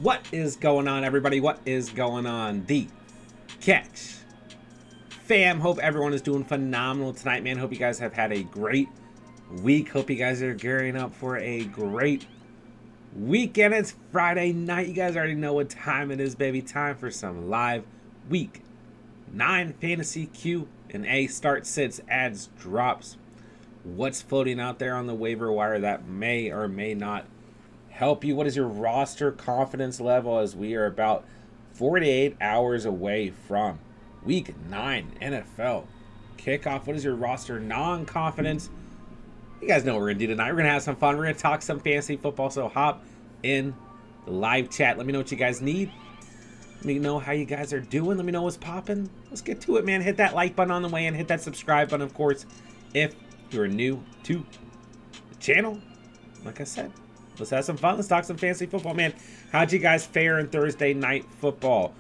What is going on, everybody? What is going on? The Catch fam. Hope everyone is doing phenomenal tonight, man. Hope you guys have had a great week. Hope you guys are gearing up for a great weekend. It's Friday night. You guys already know what time it is, baby. Time for some live week 9 fantasy Q&A. Start, sits, ads, drops. What's floating out there on the waiver wire that may or may not help you? What is your roster confidence level as we are about 48 hours away from week 9 NFL kickoff? What is your roster non-confidence? You guys know what we're going to do tonight. We're going to have some fun. We're going to talk some fantasy football, so hop in the live chat. Let me know what you guys need. Let me know how you guys are doing. Let me know what's popping. Let's get to it, man. Hit that like button on the way and hit that subscribe button, of course, if you're new to the channel. Like I said, let's have some fun. Let's talk some fantasy football, man. How'd you guys fare in Thursday night football?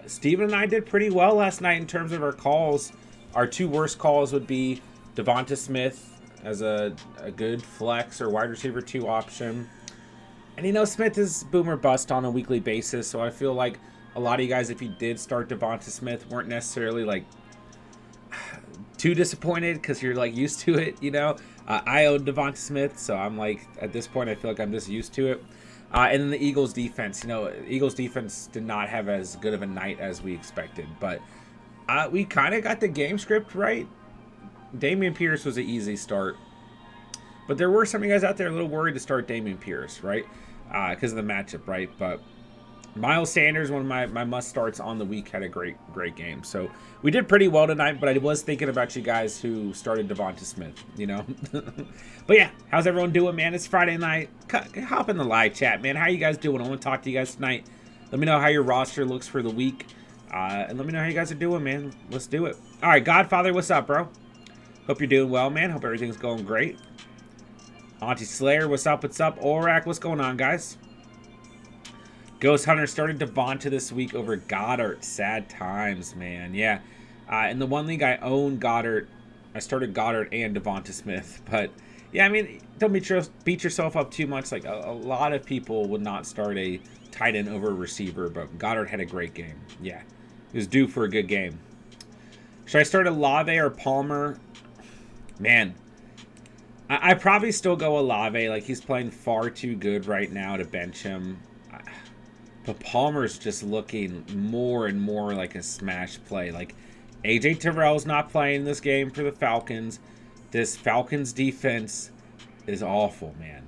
Steven and I did pretty well last night in terms of our calls. Our two worst calls would be Devonta Smith as a good flex or wide receiver 2 option. And you know, Smith is boom or bust on a weekly basis, so I feel like a lot of you guys, if you did start Devonta Smith, weren't necessarily like too disappointed because you're like used to it, you know. I own Devonta Smith, so I'm like, at this point I feel like I'm just used to it. And then the Eagles defense, you know, Eagles defense did not have as good of a night as we expected, but we kind of got the game script right. Dameon Pierce was an easy start, but there were some of you guys out there a little worried to start Dameon Pierce, right? Because of the matchup, right? But Miles Sanders, one of my must starts on the week, had a great game. So we did pretty well tonight, but I was thinking about you guys who started Devonta Smith, you know. But yeah, how's everyone doing, man? It's Friday night. Hop in the live chat, man. How you guys doing? I want to talk to you guys tonight. Let me know how your roster looks for the week, and let me know how you guys are doing, man. Let's do it. All right, Godfather, what's up, bro? Hope you're doing well, man. Hope everything's going great. Auntie Slayer, what's up? What's up? Orak, what's going on, guys? Ghost Hunter started Devonta this week over Goddard. Sad times, man. Yeah. In the one league I own Goddard. I started Goddard and Devonta Smith. But, yeah, I mean, don't beat yourself up too much. Like, a lot of people would not start a tight end over a receiver, but Goddard had a great game. Yeah. He was due for a good game. Should I start Olave or Palmer? Man, I probably still go Olave. Like, he's playing far too good right now to bench him. But Palmer's just looking more and more like a smash play. Like, A.J. Terrell's not playing this game for the Falcons. This Falcons defense is awful, man.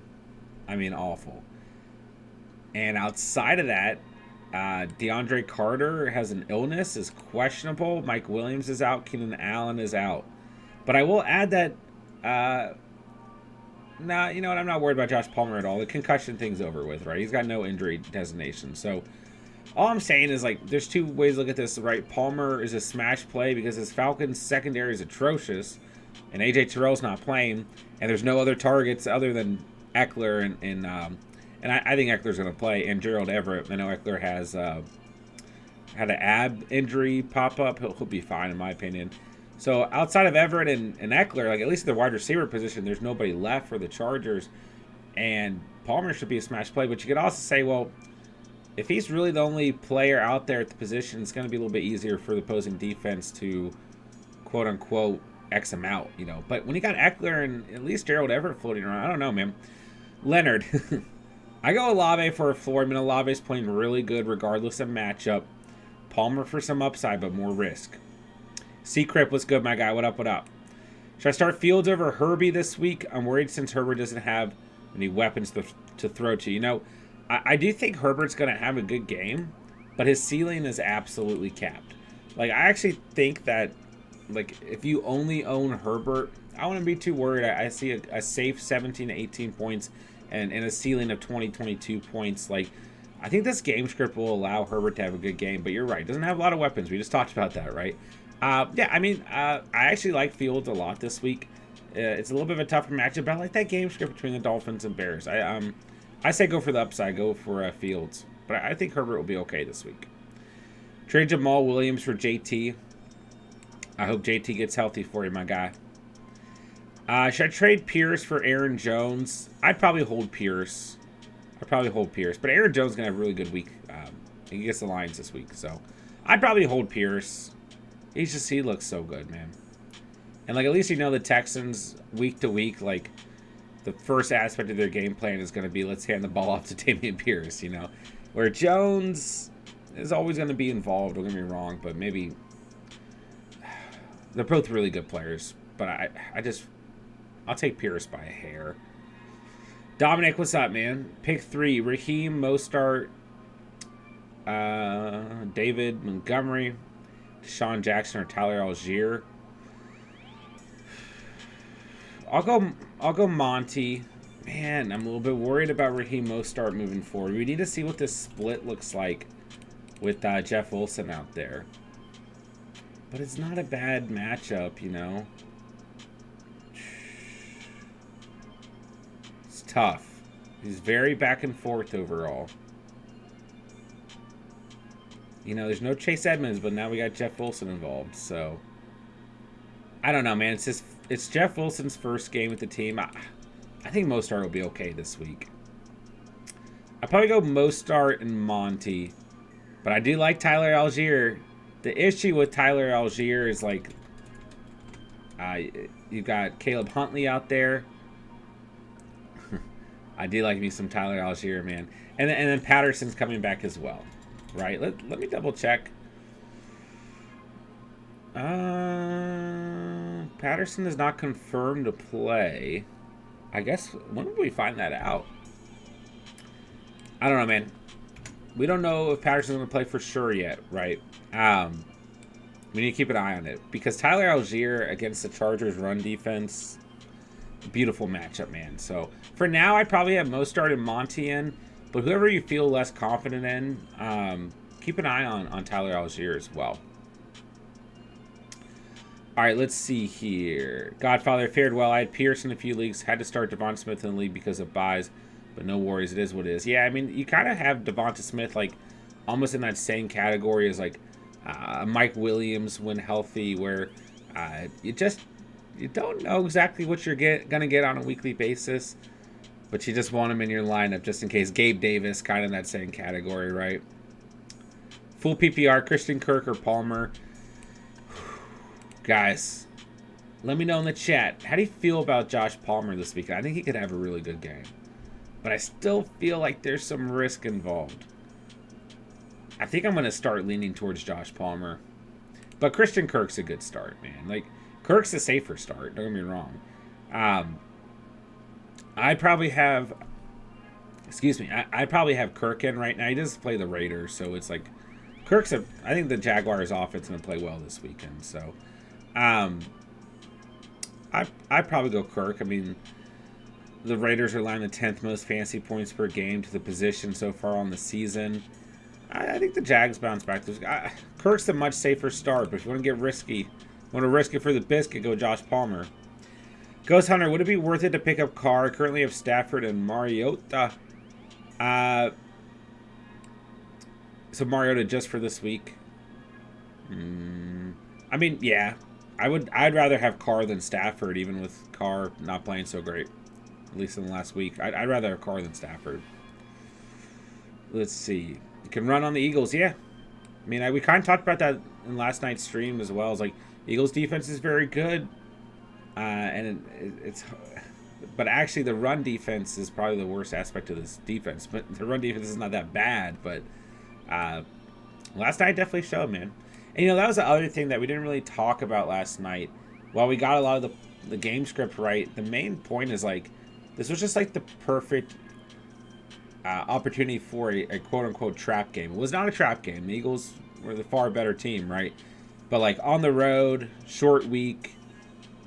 I mean, awful. And outside of that, DeAndre Carter has an illness, is questionable. Mike Williams is out. Keenan Allen is out. But I will add that, nah, you know what? I'm not worried about Josh Palmer at all. The concussion thing's over with, right? He's got no injury designation. So all I'm saying is, like, there's two ways to look at this, right? Palmer is a smash play because his Falcons secondary is atrocious, and A.J. Terrell's not playing, and there's no other targets other than Eckler, and I think Eckler's going to play, and Gerald Everett. I know Eckler has had an ab injury pop up. He'll be fine, in my opinion. So outside of Everett and Eckler, like, at least the wide receiver position, there's nobody left for the Chargers. And Palmer should be a smash play. But you could also say, well, if he's really the only player out there at the position, it's going to be a little bit easier for the opposing defense to, quote-unquote, X him out, you know. But when you got Eckler and at least Gerald Everett floating around, I don't know, man. Leonard. I go Olave for a floor. I mean, Olave's playing really good regardless of matchup. Palmer for some upside, but more risk. C-Crip, what's good, my guy? What up, what up? Should I start Fields over Herbie this week? I'm worried since Herbert doesn't have any weapons to throw to. You know, I do think Herbert's going to have a good game, but his ceiling is absolutely capped. Like, I actually think that, like, if you only own Herbert, I wouldn't be too worried. I see a safe 17 to 18 points and a ceiling of 20, 22 points. Like, I think this game script will allow Herbert to have a good game, but you're right. Doesn't have a lot of weapons. We just talked about that, right? Yeah, I mean, I actually like Fields a lot this week. It's a little bit of a tougher matchup, but I like that game script between the Dolphins and Bears. I say go for the upside, go for Fields, but I think Herbert will be okay this week. Trade Jamal Williams for JT. I hope JT gets healthy for you, my guy. Should I trade Pierce for Aaron Jones? I'd probably hold Pierce. I'd probably hold Pierce. But Aaron Jones is going to have a really good week. He gets the Lions this week. So I'd probably hold Pierce. He looks so good, man. And, like, at least you know the Texans, week to week, like, the first aspect of their game plan is going to be, let's hand the ball off to Dameon Pierce, you know. Where Jones is always going to be involved, don't get me wrong, but maybe they're both really good players. But I'll take Pierce by a hair. Dominic, what's up, man? Pick 3, Raheem Mostert, David Montgomery, Deshaun Jackson, or Tyler Algier. I'll go Monty. Man, I'm a little bit worried about Raheem Mostert moving forward. We need to see what this split looks like with Jeff Wilson out there. But it's not a bad matchup, you know. It's tough. He's very back and forth overall. You know, there's no Chase Edmonds, but now we got Jeff Wilson involved, so I don't know, man. It's Jeff Wilson's first game with the team. I think Mostert will be okay this week. I'll probably go Mostert and Monty, but I do like Tyler Algier. The issue with Tyler Algier is, like, you've got Caleb Huntley out there. I do like me some Tyler Algier, man. And then Patterson's coming back as well, right? Let me double check. Patterson is not confirmed to play. I guess, when would we find that out? I don't know, man. We don't know if Patterson's going to play for sure yet, right? We need to keep an eye on it. Because Tyler Algier against the Chargers' run defense, beautiful matchup, man. So, for now, I'd probably have Mostert and Monty in. But whoever you feel less confident in, keep an eye on Tyler Algier as well. All right, let's see here. Godfather fared well. I had Pierce in a few leagues. Had to start Devonta Smith in the league because of buys. But no worries. It is what it is. Yeah, I mean, you kind of have Devonta Smith, like, almost in that same category as, like, Mike Williams when healthy, where you don't know exactly what you're going to get on a weekly basis. But you just want him in your lineup just in case. Gabe Davis, kind of in that same category, right? Full PPR, Christian Kirk or Palmer. Guys, let me know in the chat. How do you feel about Josh Palmer this week? I think he could have a really good game. But I still feel like there's some risk involved. I think I'm going to start leaning towards Josh Palmer. But Christian Kirk's a good start, man. Like, Kirk's a safer start. Don't get me wrong. I'd probably have... Excuse me. I'd probably have Kirk in right now. He does play the Raiders, so it's like... I think the Jaguars' offense is going to play well this weekend, so... I'd probably go Kirk. I mean, the Raiders are allowing the 10th most fantasy points per game to the position so far on the season. I think the Jags bounce back. Kirk's a much safer start, but if you want to get risky, want to risk it for the biscuit, go Josh Palmer. Ghost Hunter, would it be worth it to pick up Carr? Currently have Stafford and Mariota. So Mariota just for this week. I mean, yeah. I'd rather have Carr than Stafford, even with Carr not playing so great. At least in the last week. I'd rather have Carr than Stafford. Let's see. You can run on the Eagles, yeah. I mean, we kind of talked about that in last night's stream as well. It's like, Eagles defense is very good. But actually the run defense is probably the worst aspect of this defense. But the run defense is not that bad, but last night definitely showed, man. And, you know, that was the other thing that we didn't really talk about last night. While we got a lot of the game script right, the main point is, like, this was just, like, the perfect opportunity for a quote-unquote trap game. It was not a trap game. The Eagles were the far better team, right? But, like, on the road, short week,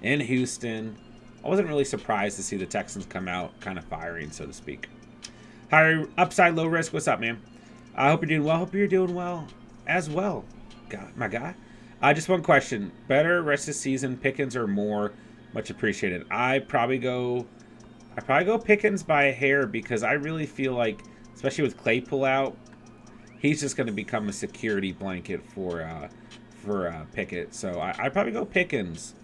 in Houston, I wasn't really surprised to see the Texans come out kind of firing, so to speak. Higher upside, low risk. What's up, man? I hope you're doing well. Hope you're doing well as well. God, my guy. Just one question. Better rest of the season, Pickens or Moore? Much appreciated. I probably go Pickens by a hair because I really feel like, especially with Claypool out, he's just going to become a security blanket for Pickett. So I'd probably go Pickens.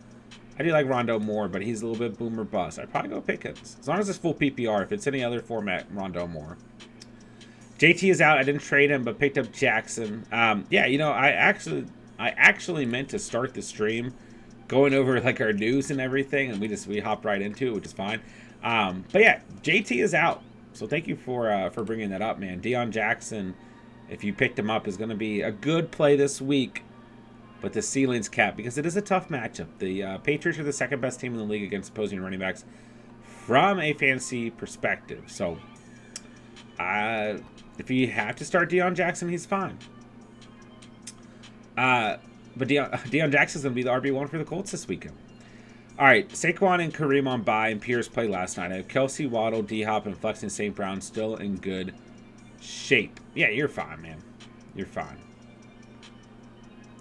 I do like Rondo Moore, but he's a little bit boomer bust. I'd probably go Pickens. As long as it's full PPR. If it's any other format, Rondo Moore. JT is out. I didn't trade him, but picked up Jackson. Yeah, you know, I actually meant to start the stream going over like our news and everything, and we hopped right into it, which is fine. But yeah, JT is out. So thank you for bringing that up, man. Deion Jackson, if you picked him up, is going to be a good play this week. But the ceiling's capped because it is a tough matchup. The Patriots are the second best team in the league against opposing running backs from a fantasy perspective. So if you have to start Deion Jackson, he's fine. But Deion Jackson's going to be the RB1 for the Colts this weekend. All right, Saquon and Kareem on bye, and Pierce played last night. I have Kelsey, Waddle, D-Hop, and Flex and St. Brown still in good shape. Yeah, you're fine, man. You're fine.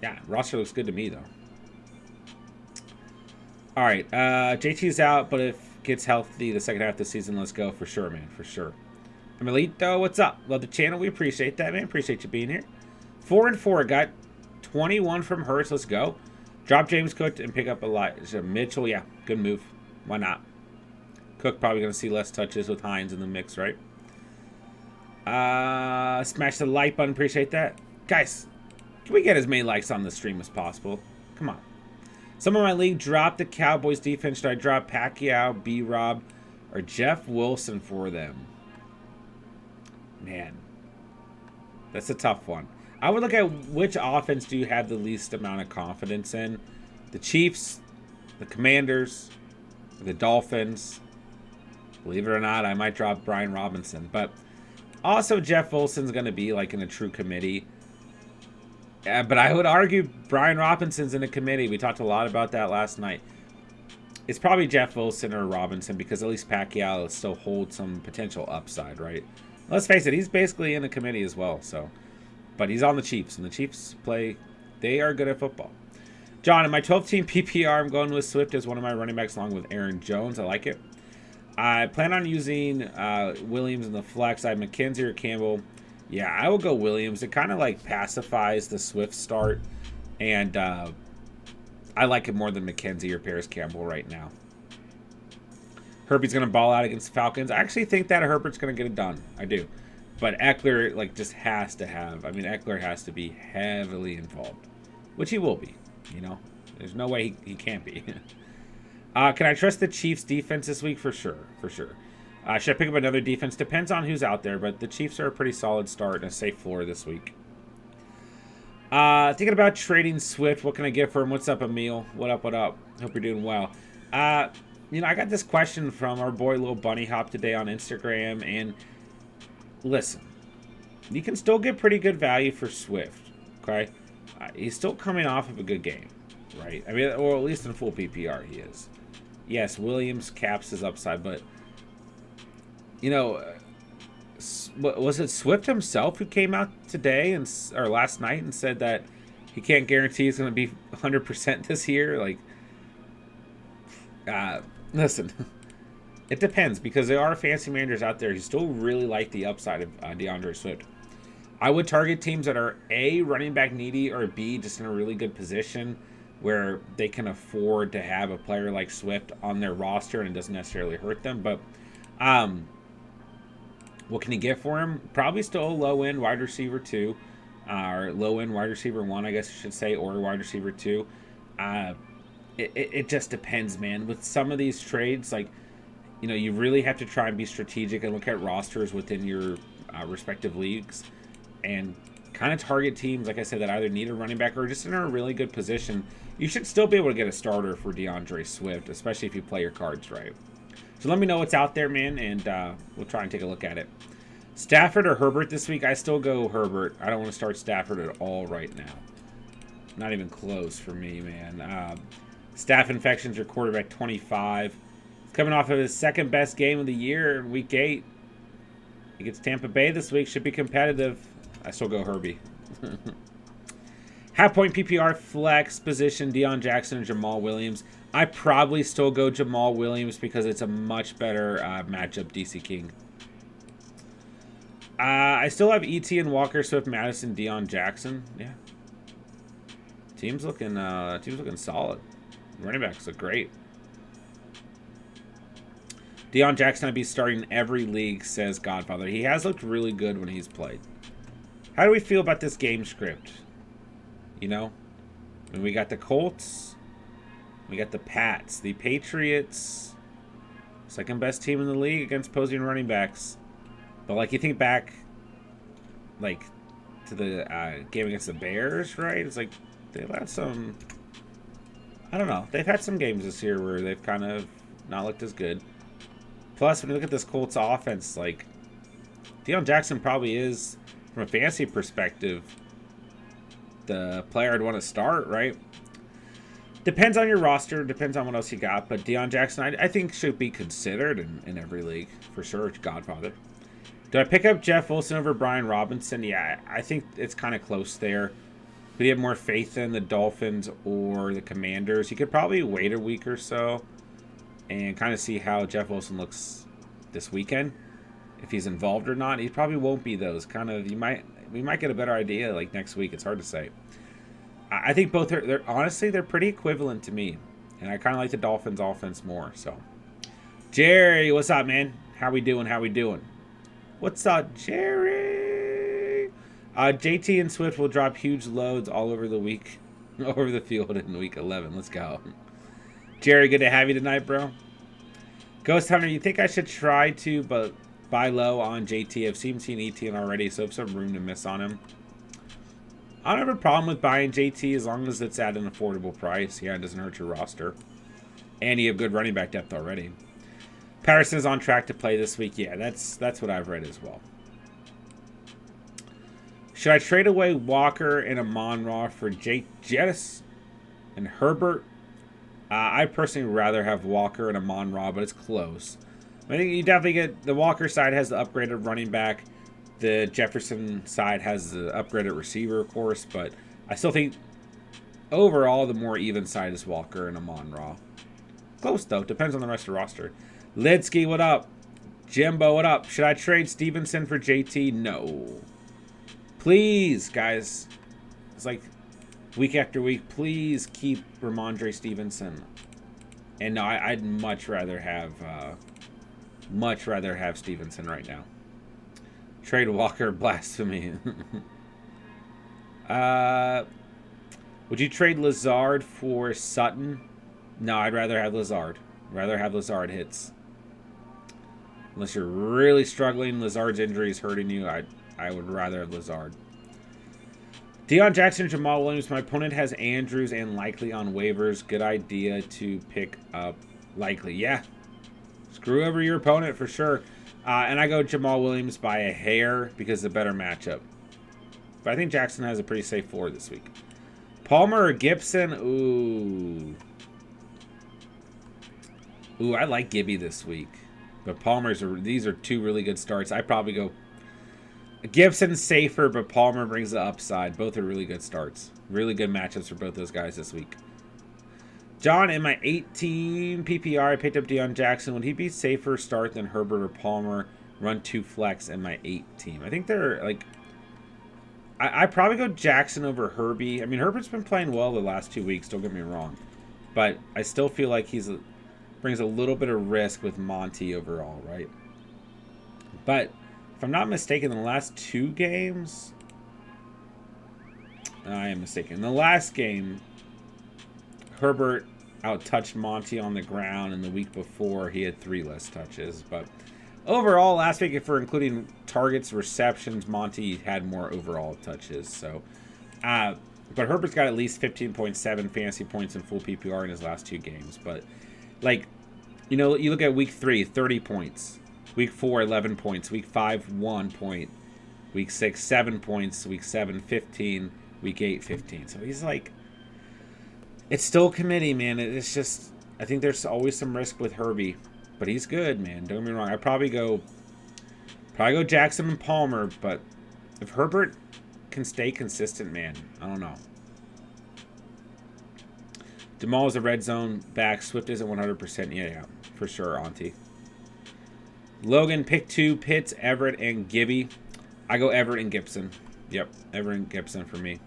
Yeah, roster looks good to me, though. All right, JT's out, but if gets healthy the second half of the season, let's go for sure, man, for sure. Amelito, what's up? Love the channel. We appreciate that, man. Appreciate you being here. 4-4. Got 21 from Hurts. Let's go. Drop James Cook and pick up Elijah Mitchell. Yeah, good move. Why not? Cook probably going to see less touches with Hines in the mix, right? Smash the like button. Appreciate that. Guys, can we get as many likes on the stream as possible? Come on. Some of my league dropped the Cowboys defense. Should I drop Pacquiao, B-Rob, or Jeff Wilson for them? Man, that's a tough one. I would look at which offense do you have the least amount of confidence in. The Chiefs, the Commanders, the Dolphins. Believe it or not, I might drop Brian Robinson. But also Jeff Wilson's going to be like in a true committee. But I would argue Brian Robinson's in a committee. We talked a lot about that last night. It's probably Jeff Wilson or Robinson because at least Pacquiao still holds some potential upside, right? Let's face it, he's basically in a committee as well. So, but he's on the Chiefs, and the Chiefs play. They are good at football. John, in my 12-team PPR, I'm going with Swift as one of my running backs along with Aaron Jones. I like it. I plan on using Williams in the flex. I have McKenzie or Campbell. Yeah, I will go Williams. It kind of like pacifies the Swift start, and I like it more than McKenzie or Paris Campbell right now. Herbie's going to ball out against the Falcons. I actually think that Herbert's going to get it done. I do. But Eckler, like, just has to have. I mean, Eckler has to be heavily involved, which he will be. You know, there's no way he can't be. Can I trust the Chiefs' defense this week? For sure. For sure. Should I pick up another defense? Depends on who's out there, but the Chiefs are a pretty solid start and a safe floor this week. Thinking about trading Swift. What can I get for him? What's up, Emil? What up, what up? Hope you're doing well. You know, I got this question from our boy Lil Bunny Hop today on Instagram, and listen, you can still get pretty good value for Swift, okay? He's still coming off of a good game, right? I mean, or at least in full PPR he is. Yes, Williams caps his upside, but, you know, was it Swift himself who came out today or last night and said that he can't guarantee he's going to be 100% this year? Like, listen, it depends because there are fancy managers out there who still really like the upside of DeAndre Swift. I would target teams that are A, running back needy, or B, just in a really good position where they can afford to have a player like Swift on their roster and it doesn't necessarily hurt them. But what can you get for him? Probably still a low-end wide receiver 2, or low-end wide receiver 1, I guess I should say, or wide receiver 2. It just depends, man. With some of these trades, like, you know, you really have to try and be strategic and look at rosters within your respective leagues and kind of target teams, like I said, that either need a running back or just in a really good position. You should still be able to get a starter for DeAndre Swift, especially if you play your cards right. So let me know what's out there, man, and we'll try and take a look at it. Stafford or Herbert this week? I still go Herbert. I don't want to start Stafford at all right now. Not even close for me, man. Staph infections are quarterback 25. He's coming off of his second best game of the year in week 8. He gets Tampa Bay this week. Should be competitive. I still go Herbie. Half-point PPR flex position, Deion Jackson and Jamal Williams. I probably still go Jamal Williams because it's a much better matchup, DC King. I still have Etienne, Walker, Swift, Madison, Deion Jackson. Yeah. Team's looking solid. Running backs look great. Deion Jackson I'd be starting in every league, says Godfather. He has looked really good when he's played. How do we feel about this game script? You know? I mean, we got the Colts. We got the Pats. The Patriots. Second best team in the league against opposing running backs. But, like, you think back, like, to the game against the Bears, right? It's like they've had some... I don't know. They've had some games this year where they've kind of not looked as good. Plus, when you look at this Colts offense, like, Deion Jackson probably is, from a fantasy perspective, the player I'd want to start, right? Depends on your roster. Depends on what else you got. But Deion Jackson, I think, should be considered in every league, for sure. Godfather. Do I pick up Jeff Wilson over Brian Robinson? Yeah, I think it's kind of close there. Could you have more faith in the Dolphins or the Commanders? You could probably wait a week or so and kind of see how Jeff Wilson looks this weekend. If he's involved or not. He probably won't be those. We might get a better idea like next week. It's hard to say. I think both they're honestly they're pretty equivalent to me. And I kind of like the Dolphins offense more. So Jerry, what's up, man? How we doing? What's up, Jerry? JT and Swift will drop huge loads all over the field in week 11. Let's go. Jerry, good to have you tonight, bro. Ghost Hunter, you think I should try to but buy low on JT? I've seen ETN already, so I have some room to miss on him. I don't have a problem with buying JT as long as it's at an affordable price. Yeah, it doesn't hurt your roster. And you have good running back depth already. Patterson is on track to play this week. Yeah, that's what I've read as well. Should I trade away Walker and Amon-Ra for Jake Jettis and Herbert? I personally would rather have Walker and Amon-Ra, but it's close. I think you definitely get the Walker side has the upgraded running back. The Jefferson side has the upgraded receiver, of course, but I still think overall the more even side is Walker and Amon-Ra. Close though, depends on the rest of the roster. Lidsky, what up? Jimbo, what up? Should I trade Stevenson for JT? No. Please, guys. It's like week after week. Please keep Ramondre Stevenson. And no, I'd much rather have Stevenson right now. Trade Walker, blasphemy. Would you trade Lazard for Sutton? No, I'd rather have Lazard. Rather have Lazard hits. Unless you're really struggling, Lazard's injury is hurting you, I would rather have Lazard. Deion Jackson, Jamal Williams. My opponent has Andrews and Likely on waivers. Good idea to pick up Likely. Yeah. Screw over your opponent for sure. And I go Jamal Williams by a hair because it's a better matchup. But I think Jackson has a pretty safe floor this week. Palmer or Gibson? Ooh, I like Gibby this week. But these are two really good starts. I probably go Gibson's safer, but Palmer brings the upside. Both are really good starts. Really good matchups for both those guys this week. John, in my 18 PPR, I picked up Deion Jackson. Would he be safer start than Herbert or Palmer? Run 2 flex in my 8 team. I think they're like... I probably go Jackson over Herbie. I mean, Herbert's been playing well the last 2 weeks, don't get me wrong. But I still feel like brings a little bit of risk with Monty overall, right? But if I'm not mistaken, in the last 2 games... I am mistaken. In the last game, Herbert out-touched Monty on the ground, and the week before, he had 3 less touches. But overall, last week, if we're including targets, receptions, Monty had more overall touches. So, but Herbert's got at least 15.7 fantasy points in full PPR in his last 2 games. But, like, you know, you look at week 3, 30 points. Week 4, 11 points. Week 5, 1 point. Week 6, 7 points. Week 7, 15. Week 8, 15. So he's like... It's still committee, man. It's just... I think there's always some risk with Herbie. But he's good, man. Don't get me wrong. I'd probably go Jackson and Palmer. But if Herbert can stay consistent, man, I don't know. Jamal is a red zone back. Swift isn't 100%. Yeah, for sure, Auntie. Logan, pick 2. Pitts, Everett, and Gibby. I go Everett and Gibson. Yep, Everett and Gibson for me.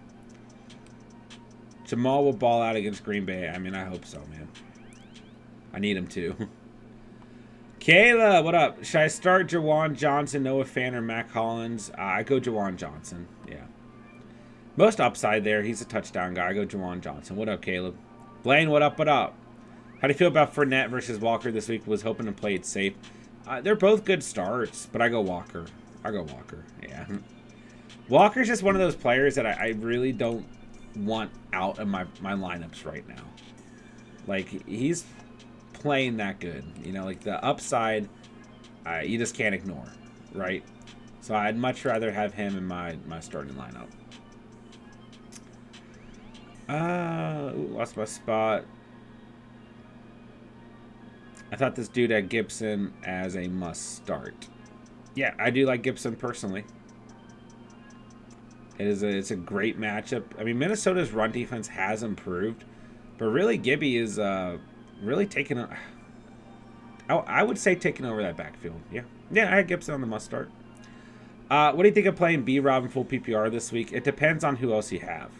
Jamal will ball out against Green Bay. I mean, I hope so, man. I need him to. Kayla, what up? Should I start Jawan Johnson, Noah Fan, or Mac Hollins? I go Jawan Johnson. Yeah. Most upside there. He's a touchdown guy. I go Jawan Johnson. What up, Caleb? Blaine, what up, what up? How do you feel about Fournette versus Walker this week? Was hoping to play it safe. They're both good starts, but I go Walker. I go Walker. Yeah. Walker's just one of those players that I really don't want out of my lineups right now. Like, he's playing that good. You know, like the upside, you just can't ignore, right? So I'd much rather have him in my starting lineup. Lost my spot. I thought this dude had Gibson as a must start. Yeah, I do like Gibson personally. It's a great matchup. I mean, Minnesota's run defense has improved, but really Gibby is really taking. I would say taking over that backfield. Yeah, I had Gibson on the must start. What do you think of playing B-Rob in full PPR this week? It depends on who else you have.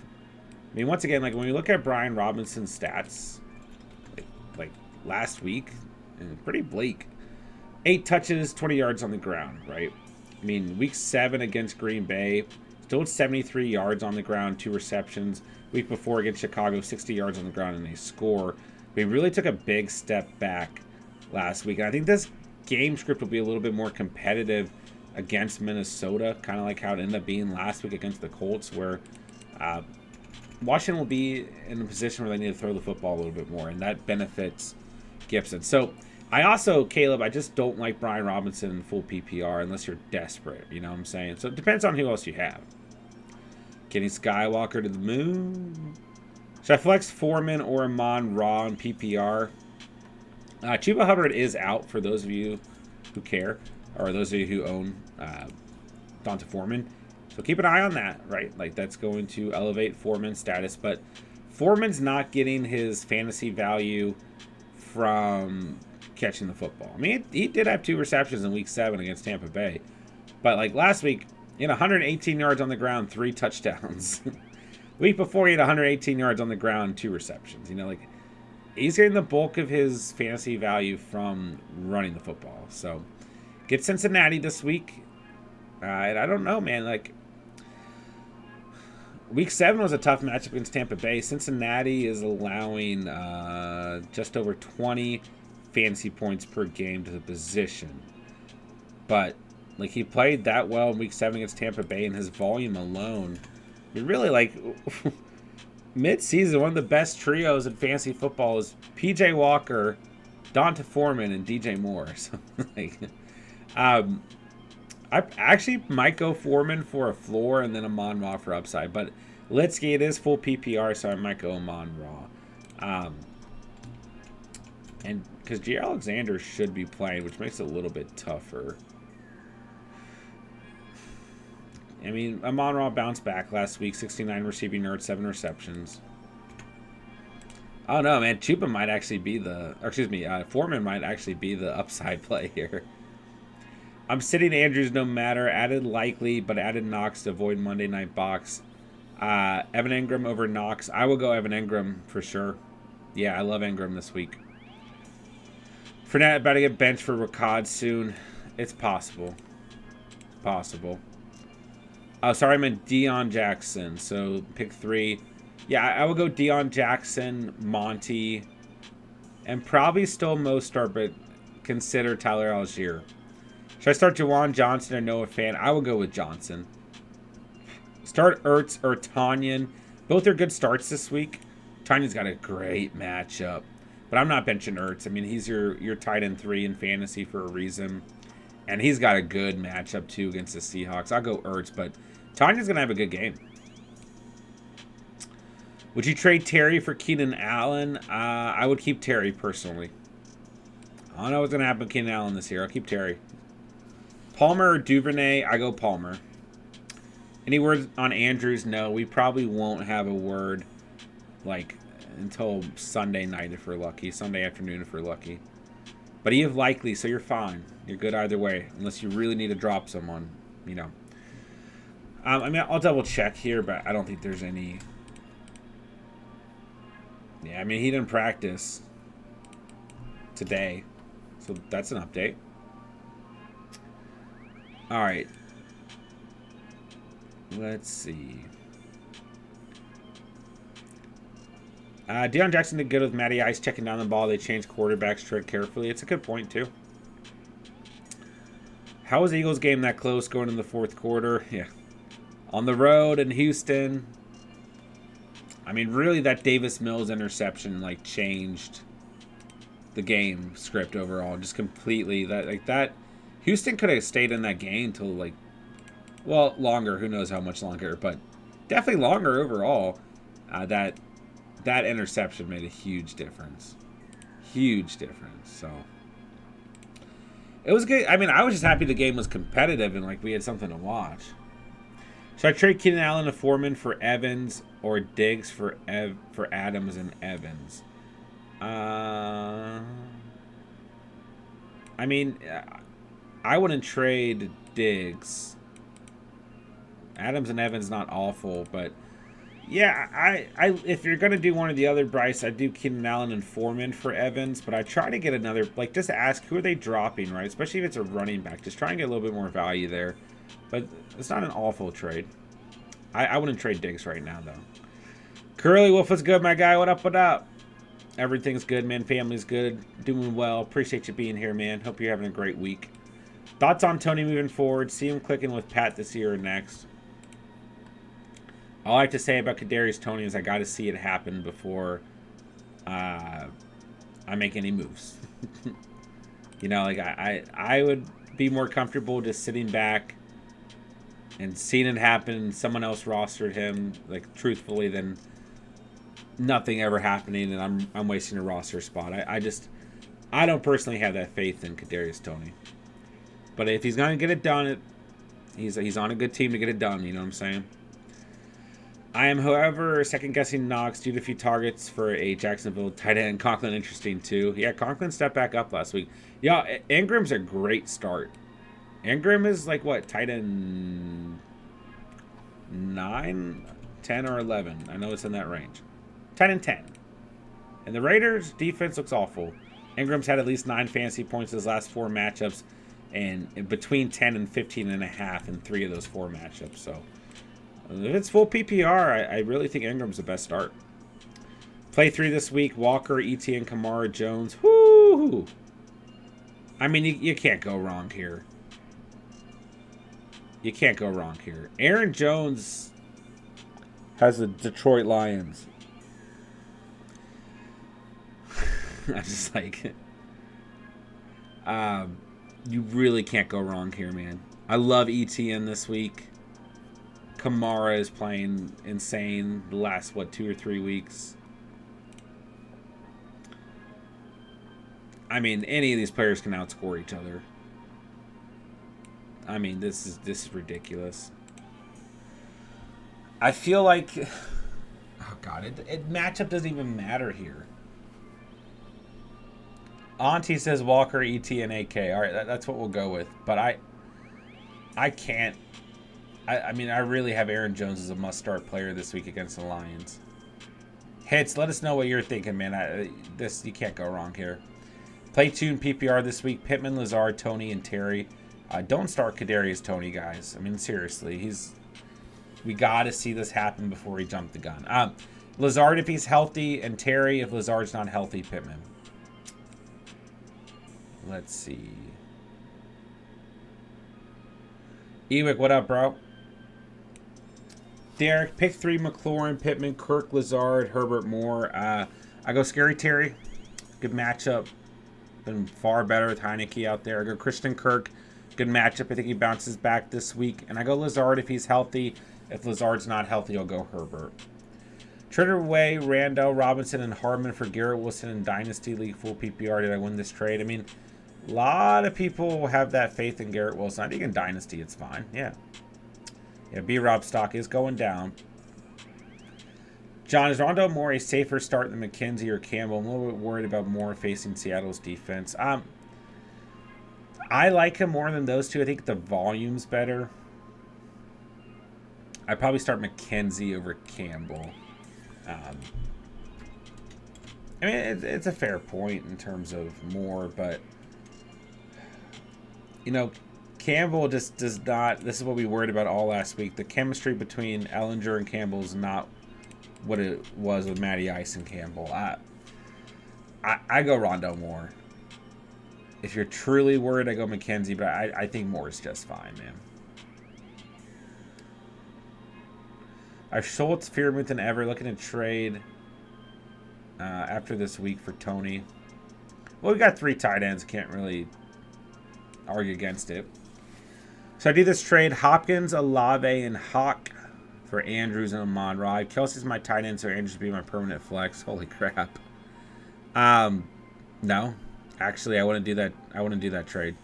I mean, once again, like when you look at Brian Robinson's stats, like last week, pretty bleak. 8 touches, 20 yards on the ground, right? I mean, week 7 against Green Bay, still had 73 yards on the ground, 2 receptions. Week before against Chicago, 60 yards on the ground, and they score. But he really took a big step back last week. And I think this game script will be a little bit more competitive against Minnesota, kind of like how it ended up being last week against the Colts, where Washington will be in a position where they need to throw the football a little bit more, and that benefits Gibson. So I also, Caleb, I just don't like Brian Robinson in full PPR unless you're desperate, you know what I'm saying? So it depends on who else you have. Getting Skywalker to the moon. Should I flex Foreman or Amon Ra in PPR? Chuba Hubbard is out for those of you who care, or those of you who own Donta Foreman. So keep an eye on that, right? Like, that's going to elevate Foreman's status. But Foreman's not getting his fantasy value from catching the football. I mean, he did have 2 receptions in week 7 against Tampa Bay. But, like, last week, 118 yards on the ground, 3 touchdowns. Week before, he had 118 yards on the ground, 2 receptions. Like, he's getting the bulk of his fantasy value from running the football. So, get Cincinnati this week. And I don't know, man. Like, week 7 was a tough matchup against Tampa Bay. Cincinnati is allowing just over 20 fantasy points per game to the position. But, like, he played that well in week 7 against Tampa Bay, and his volume alone, really, like, mid-season, one of the best trios in fantasy football is P.J. Walker, Donta Foreman, and DJ Moore. So, like, I actually might go Foreman for a floor and then Amon Ra for upside. But Litsky, it is full PPR, so I might go Amon Ra. And because G. Alexander should be playing, which makes it a little bit tougher. I mean, Amon Ra bounced back last week, 69 receiving yards, 7 receptions. I don't know, man. Chuba might actually be Foreman might actually be the upside play here. I'm sitting Andrews no matter. Added Likely, but added Knox to avoid Monday Night Box. Evan Ingram over Knox. I will go Evan Ingram for sure. Yeah, I love Ingram this week. Fournette about to get benched for Ricard soon. It's possible. It's possible. Oh, sorry, I meant Deion Jackson. So pick 3. Yeah, I will go Deion Jackson, Monty, and probably still Mostert, but consider Tyler Algier. Should I start Jawan Johnson or Noah Fan? I will go with Johnson. Start Ertz or Tanyan. Both are good starts this week. Tanyan's got a great matchup. But I'm not benching Ertz. I mean, he's your tight end 3 in fantasy for a reason. And he's got a good matchup, too, against the Seahawks. I'll go Ertz, but Tanya's going to have a good game. Would you trade Terry for Keenan Allen? I would keep Terry, personally. I don't know what's going to happen with Keenan Allen this year. I'll keep Terry. Palmer or Duvernay? I go Palmer. Any words on Andrews? No, we probably won't have a word, like, until Sunday night if we're lucky. Sunday afternoon if we're lucky. But you have Likely, so you're fine. You're good either way, unless you really need to drop someone, I mean, I'll double check here, but I don't think there's any. Yeah, I mean, he didn't practice today, So that's an update. All right. Let's see. Deion Jackson did good with Matty Ice checking down the ball. They changed quarterbacks, tread carefully. It's a good point, too. How was the Eagles game that close going in the fourth quarter? Yeah. On the road in Houston. I mean, really, that Davis Mills interception, like, changed the game script overall. Just completely. That Houston could have stayed in that game till, like, well, longer. Who knows how much longer. But definitely longer overall. That interception made a huge difference. Huge difference. So it was good. I mean, I was just happy the game was competitive and like we had something to watch. Should I trade Keenan Allen to Foreman for Evans or Diggs for Adams and Evans? I mean, I wouldn't trade Diggs. Adams and Evans not awful, but yeah, I if you're gonna do one or the other, Bryce, I'd do Keenan Allen and Foreman for Evans, but I try to get another, like, just ask who are they dropping, right? Especially if it's a running back, just try and get a little bit more value there. But it's not an awful trade. I wouldn't trade Diggs right now though. Curly Wolf, what's good, my guy? What up? What up? Everything's good, man. Family's good, doing well. Appreciate you being here, man. Hope you're having a great week. Thoughts on Tony moving forward? See him clicking with Pat this year or next? All I have to say about Kadarius Toney is I got to see it happen before I make any moves. You know, like I would be more comfortable just sitting back and seeing it happen. Someone else rostered him, like, truthfully, than nothing ever happening and I'm wasting a roster spot. I don't personally have that faith in Kadarius Toney. But if he's gonna get it done, he's on a good team to get it done. You know what I'm saying? I am, however, second-guessing Knox due to a few targets for a Jacksonville tight end. Conklin, interesting, too. Yeah, Conklin stepped back up last week. Yeah, Ingram's a great start. Ingram is, like, what, tight end 9, 10, or 11? I know it's in that range. 10 and 10. And the Raiders' defense looks awful. Ingram's had at least 9 fantasy points his last 4 matchups, and between 10 and 15.5 in 3 of those 4 matchups, so... If it's full PPR, I really think Ingram's the best start. Play 3 this week. Walker, ETN, Kamara, Jones. Whoo! I mean, you can't go wrong here. You can't go wrong here. Aaron Jones has the Detroit Lions. I'm just like... you really can't go wrong here, man. I love ETN this week. Kamara is playing insane the last, 2 or 3 weeks. I mean, any of these players can outscore each other. I mean, this is ridiculous. I feel like... Oh, God. Matchup doesn't even matter here. Auntie says Walker, ET, and AK. All right, that's what we'll go with. But I can't... I mean, I really have Aaron Jones as a must-start player this week against the Lions. Hits, let us know what you're thinking, man. You can't go wrong here. Play 2 in PPR this week. Pittman, Lazard, Tony, and Terry. Don't start Kadarius Toney, guys. I mean, seriously. We got to see this happen before he jumped the gun. Lazard if he's healthy, and Terry if Lazard's not healthy, Pittman. Let's see. Ewick, what up, bro? Derek, pick 3, McLaurin, Pittman, Kirk, Lazard, Herbert, Moore. I go Scary Terry. Good matchup. Been far better with Heineke out there. I go Christian Kirk. Good matchup. I think he bounces back this week. And I go Lazard if he's healthy. If Lazard's not healthy, I'll go Herbert. Traded away Randall, Robinson, and Hardman for Garrett Wilson in Dynasty League full PPR. Did I win this trade? I mean, a lot of people have that faith in Garrett Wilson. I think in Dynasty it's fine. Yeah. Yeah, B-Rob stock is going down. John, is Rondale Moore a safer start than McKenzie or Campbell? I'm a little bit worried about Moore facing Seattle's defense. I like him more than those two. I think the volume's better. I'd probably start McKenzie over Campbell. I mean, it's a fair point in terms of Moore, but You know, Campbell just does not. This is what we worried about all last week. The chemistry between Ellinger and Campbell is not what it was with Matty Ice and Campbell. I go Rondo Moore. If you're truly worried, I go McKenzie, but I think Moore is just fine, man. Are Schultz, Fearmouth, and Ever looking to trade after this week for Tony? Well, we got 3 tight ends. Can't really argue against it. So I do this trade: Hopkins, Olave, and Hawk for Andrews and Amon-Ra. Kelsey's my tight end, so Andrews will be my permanent flex. Holy crap. No. Actually, I wouldn't do that. I wouldn't do that trade.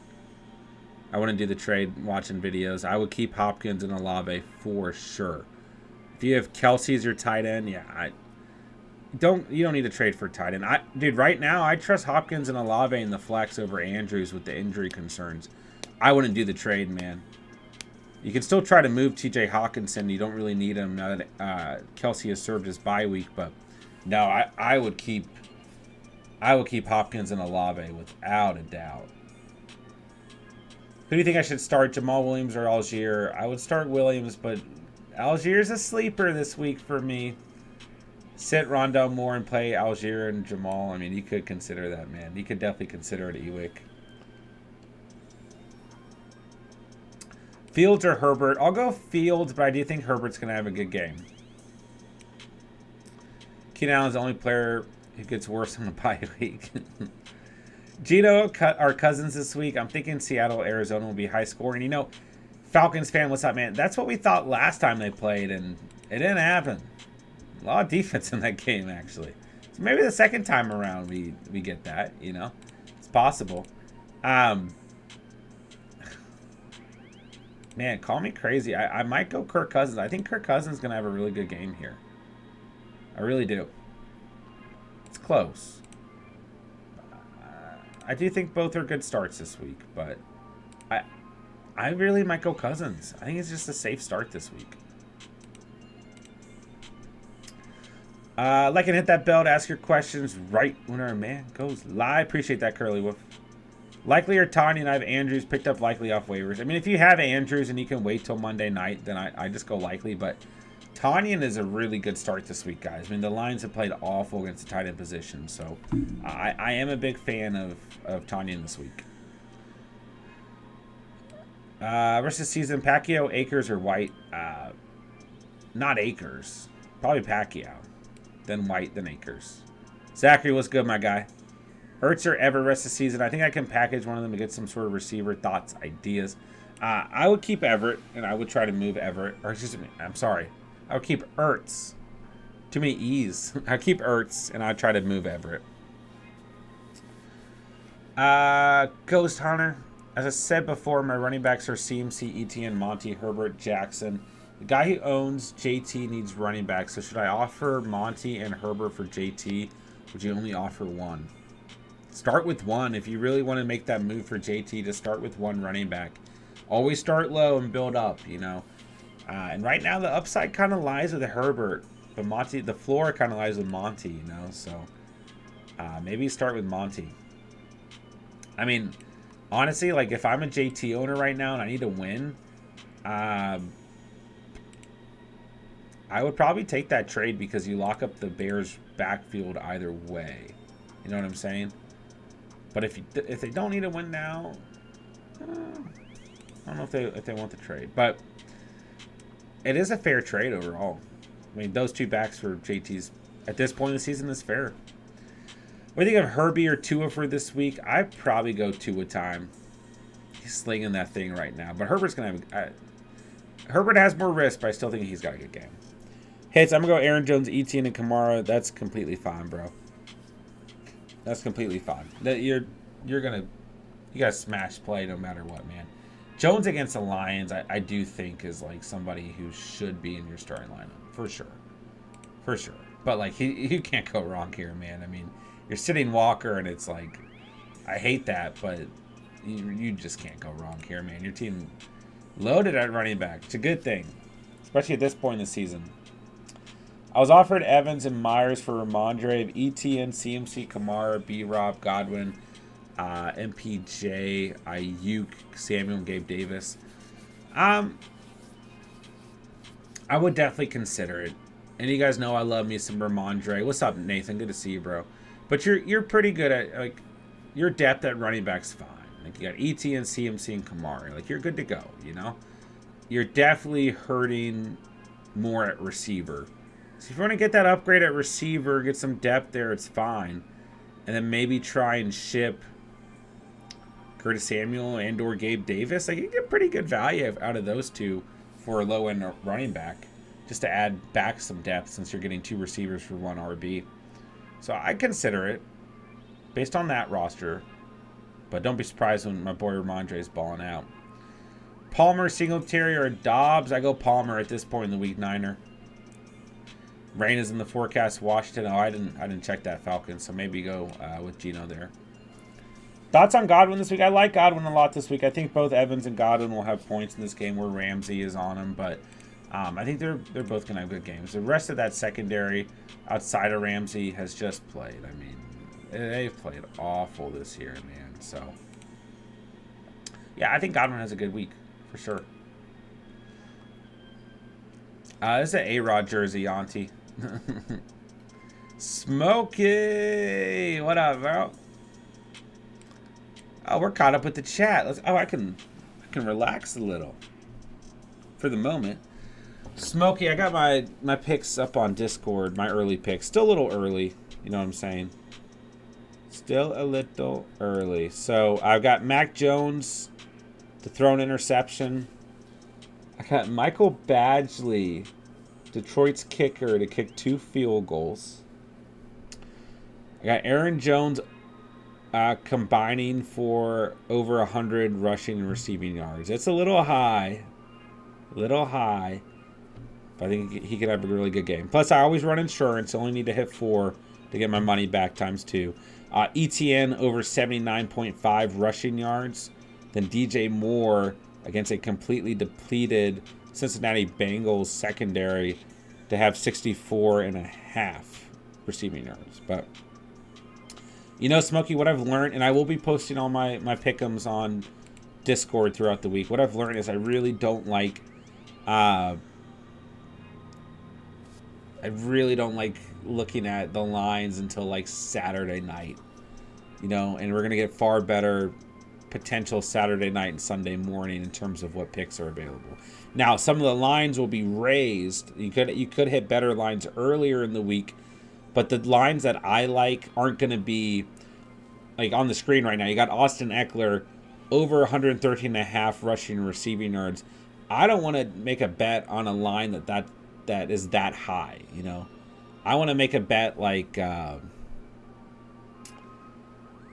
I wouldn't do the trade watching videos. I would keep Hopkins and Olave for sure. If you have Kelsey as your tight end, yeah, you don't need to trade for a tight end. Dude, right now I trust Hopkins and Olave in the flex over Andrews with the injury concerns. I wouldn't do the trade, man. You can still try to move TJ Hawkinson. You don't really need him now that Kelsey has served his bye week, but no, I would keep Hopkins and Olave without a doubt. Who do you think I should start, Jamal Williams or Algier? I would start Williams, but Algier's a sleeper this week for me. Sit Rondell Moore and play Algier and Jamal. I mean, you could consider that, man. You could definitely consider it Ewick. Fields or Herbert? I'll go Fields, but I do think Herbert's going to have a good game. Keenan Allen's the only player who gets worse on the bye week. Gino cut our Cousins this week. I'm thinking Seattle, Arizona will be high scoring. You know, Falcons fan, what's up, man? That's what we thought last time they played, and it didn't happen. A lot of defense in that game, actually. So maybe the second time around we get that, you know. It's possible. Man, call me crazy. I might go Kirk Cousins. I think Kirk Cousins is going to have a really good game here. I really do. It's close. I do think both are good starts this week, but I really might go Cousins. I think it's just a safe start this week. Like and hit that bell to ask your questions right when our man goes live. Appreciate that, Curly Wolf. Likely or Tanya, and I have Andrews picked up Likely off waivers. I mean, if you have Andrews and you can wait till Monday night, then I just go Likely. But Tanyan is a really good start this week, guys. I mean, the Lions have played awful against the tight end position. So I am a big fan of Tanyan this week. Rest of the season, Pacquiao, Akers, or White? Not Akers. Probably Pacquiao. Then White, then Akers. Zachary, what's good, my guy? Ertz or Everett rest of the season? I think I can package one of them to get some sort of receiver thoughts, ideas. I would keep Everett, and I would try to move Everett. Or excuse me, I'm sorry. I would keep Ertz. Too many E's. I'd keep Ertz, and I'd try to move Everett. Ghost Hunter. As I said before, my running backs are CMC, ETN, Monty, Herbert, Jackson. The guy who owns JT needs running backs. So should I offer Monty and Herbert for JT? Would you only offer one? Start with one. If you really want to make that move for JT, just start with one running back. Always start low and build up, you know. And right now the upside kind of lies with Herbert. But Monty, the floor kind of lies with Monty, you know. So maybe start with Monty. I mean, honestly, like if I'm a JT owner right now and I need to win, I would probably take that trade because you lock up the Bears' backfield either way. You know what I'm saying? But if they don't need to win now, I don't know if they want the trade. But it is a fair trade overall. I mean, those two backs for JT's at this point in the season is fair. What do you think of Herbie or Tua for this week? I'd probably go Tua time. He's slinging that thing right now. But Herbert's going to have... Herbert has more risk, but I still think he's got a good game. Hits, I'm going to go Aaron Jones, Etienne, and Kamara. That's completely fine, bro. That's completely fine. You got to smash play no matter what, man. Jones against the Lions, I do think is like somebody who should be in your starting lineup. For sure. For sure. But like you can't go wrong here, man. I mean, you're sitting Walker and it's like, I hate that, but you just can't go wrong here, man. Your team loaded at running back. It's a good thing, especially at this point in the season. I was offered Evans and Myers for Ramondre of ETN, CMC, Kamara, B-Rob, Godwin, MPJ, Ayuk, Samuel, and Gabe Davis. I would definitely consider it. And you guys know I love me some Ramondre. What's up, Nathan? Good to see you, bro. But you're pretty good at, like, your depth at running back's fine. Like, you got ETN, CMC, and Kamari. Like, you're good to go, you know? You're definitely hurting more at receiver. So if you want to get that upgrade at receiver, get some depth there, it's fine. And then maybe try and ship Curtis Samuel and or Gabe Davis. Like, you get pretty good value out of those two for a low-end running back, just to add back some depth since you're getting 2 receivers for 1 RB. So I'd consider it based on that roster, but don't be surprised when my boy Ramondre is balling out. Palmer, Singletary, or Dobbs? I go Palmer at this point in the week, Niner. Rain is in the forecast. Washington. Oh, I didn't check that Falcon, so maybe go with Geno there. Thoughts on Godwin this week? I like Godwin a lot this week. I think both Evans and Godwin will have points in this game where Ramsey is on him, but I think they're both going to have good games. The rest of that secondary outside of Ramsey has just played. I mean, they've played awful this year, man. So, yeah, I think Godwin has a good week for sure. This is an A-Rod jersey, Auntie. Smokey! What up, bro? Oh, we're caught up with the chat. I can relax a little for the moment. Smokey, I got my picks up on Discord, my early picks. Still a little early, you know what I'm saying? Still a little early. So I've got Mac Jones to throw an interception. I got Michael Badgley, Detroit's kicker, to kick 2 field goals. I got Aaron Jones combining for over 100 rushing and receiving yards. It's a little high. But I think he could have a really good game. Plus, I always run insurance. I only need to hit 4 to get my money back times 2. ETN over 79.5 rushing yards. Then DJ Moore against a completely depleted Cincinnati Bengals secondary to have 64.5 receiving yards. But, you know, Smokey, what I've learned, and I will be posting all my pick'ems on Discord throughout the week. What I've learned is I really don't like looking at the lines until like Saturday night, you know, and we're going to get far better potential Saturday night and Sunday morning in terms of what picks are available. Now, some of the lines will be raised. You could hit better lines earlier in the week, but the lines that I like aren't going to be like on the screen right now. You got Austin Eckler over 113.5 rushing and receiving yards. I don't want to make a bet on a line that is that high, you know. I want to make a bet like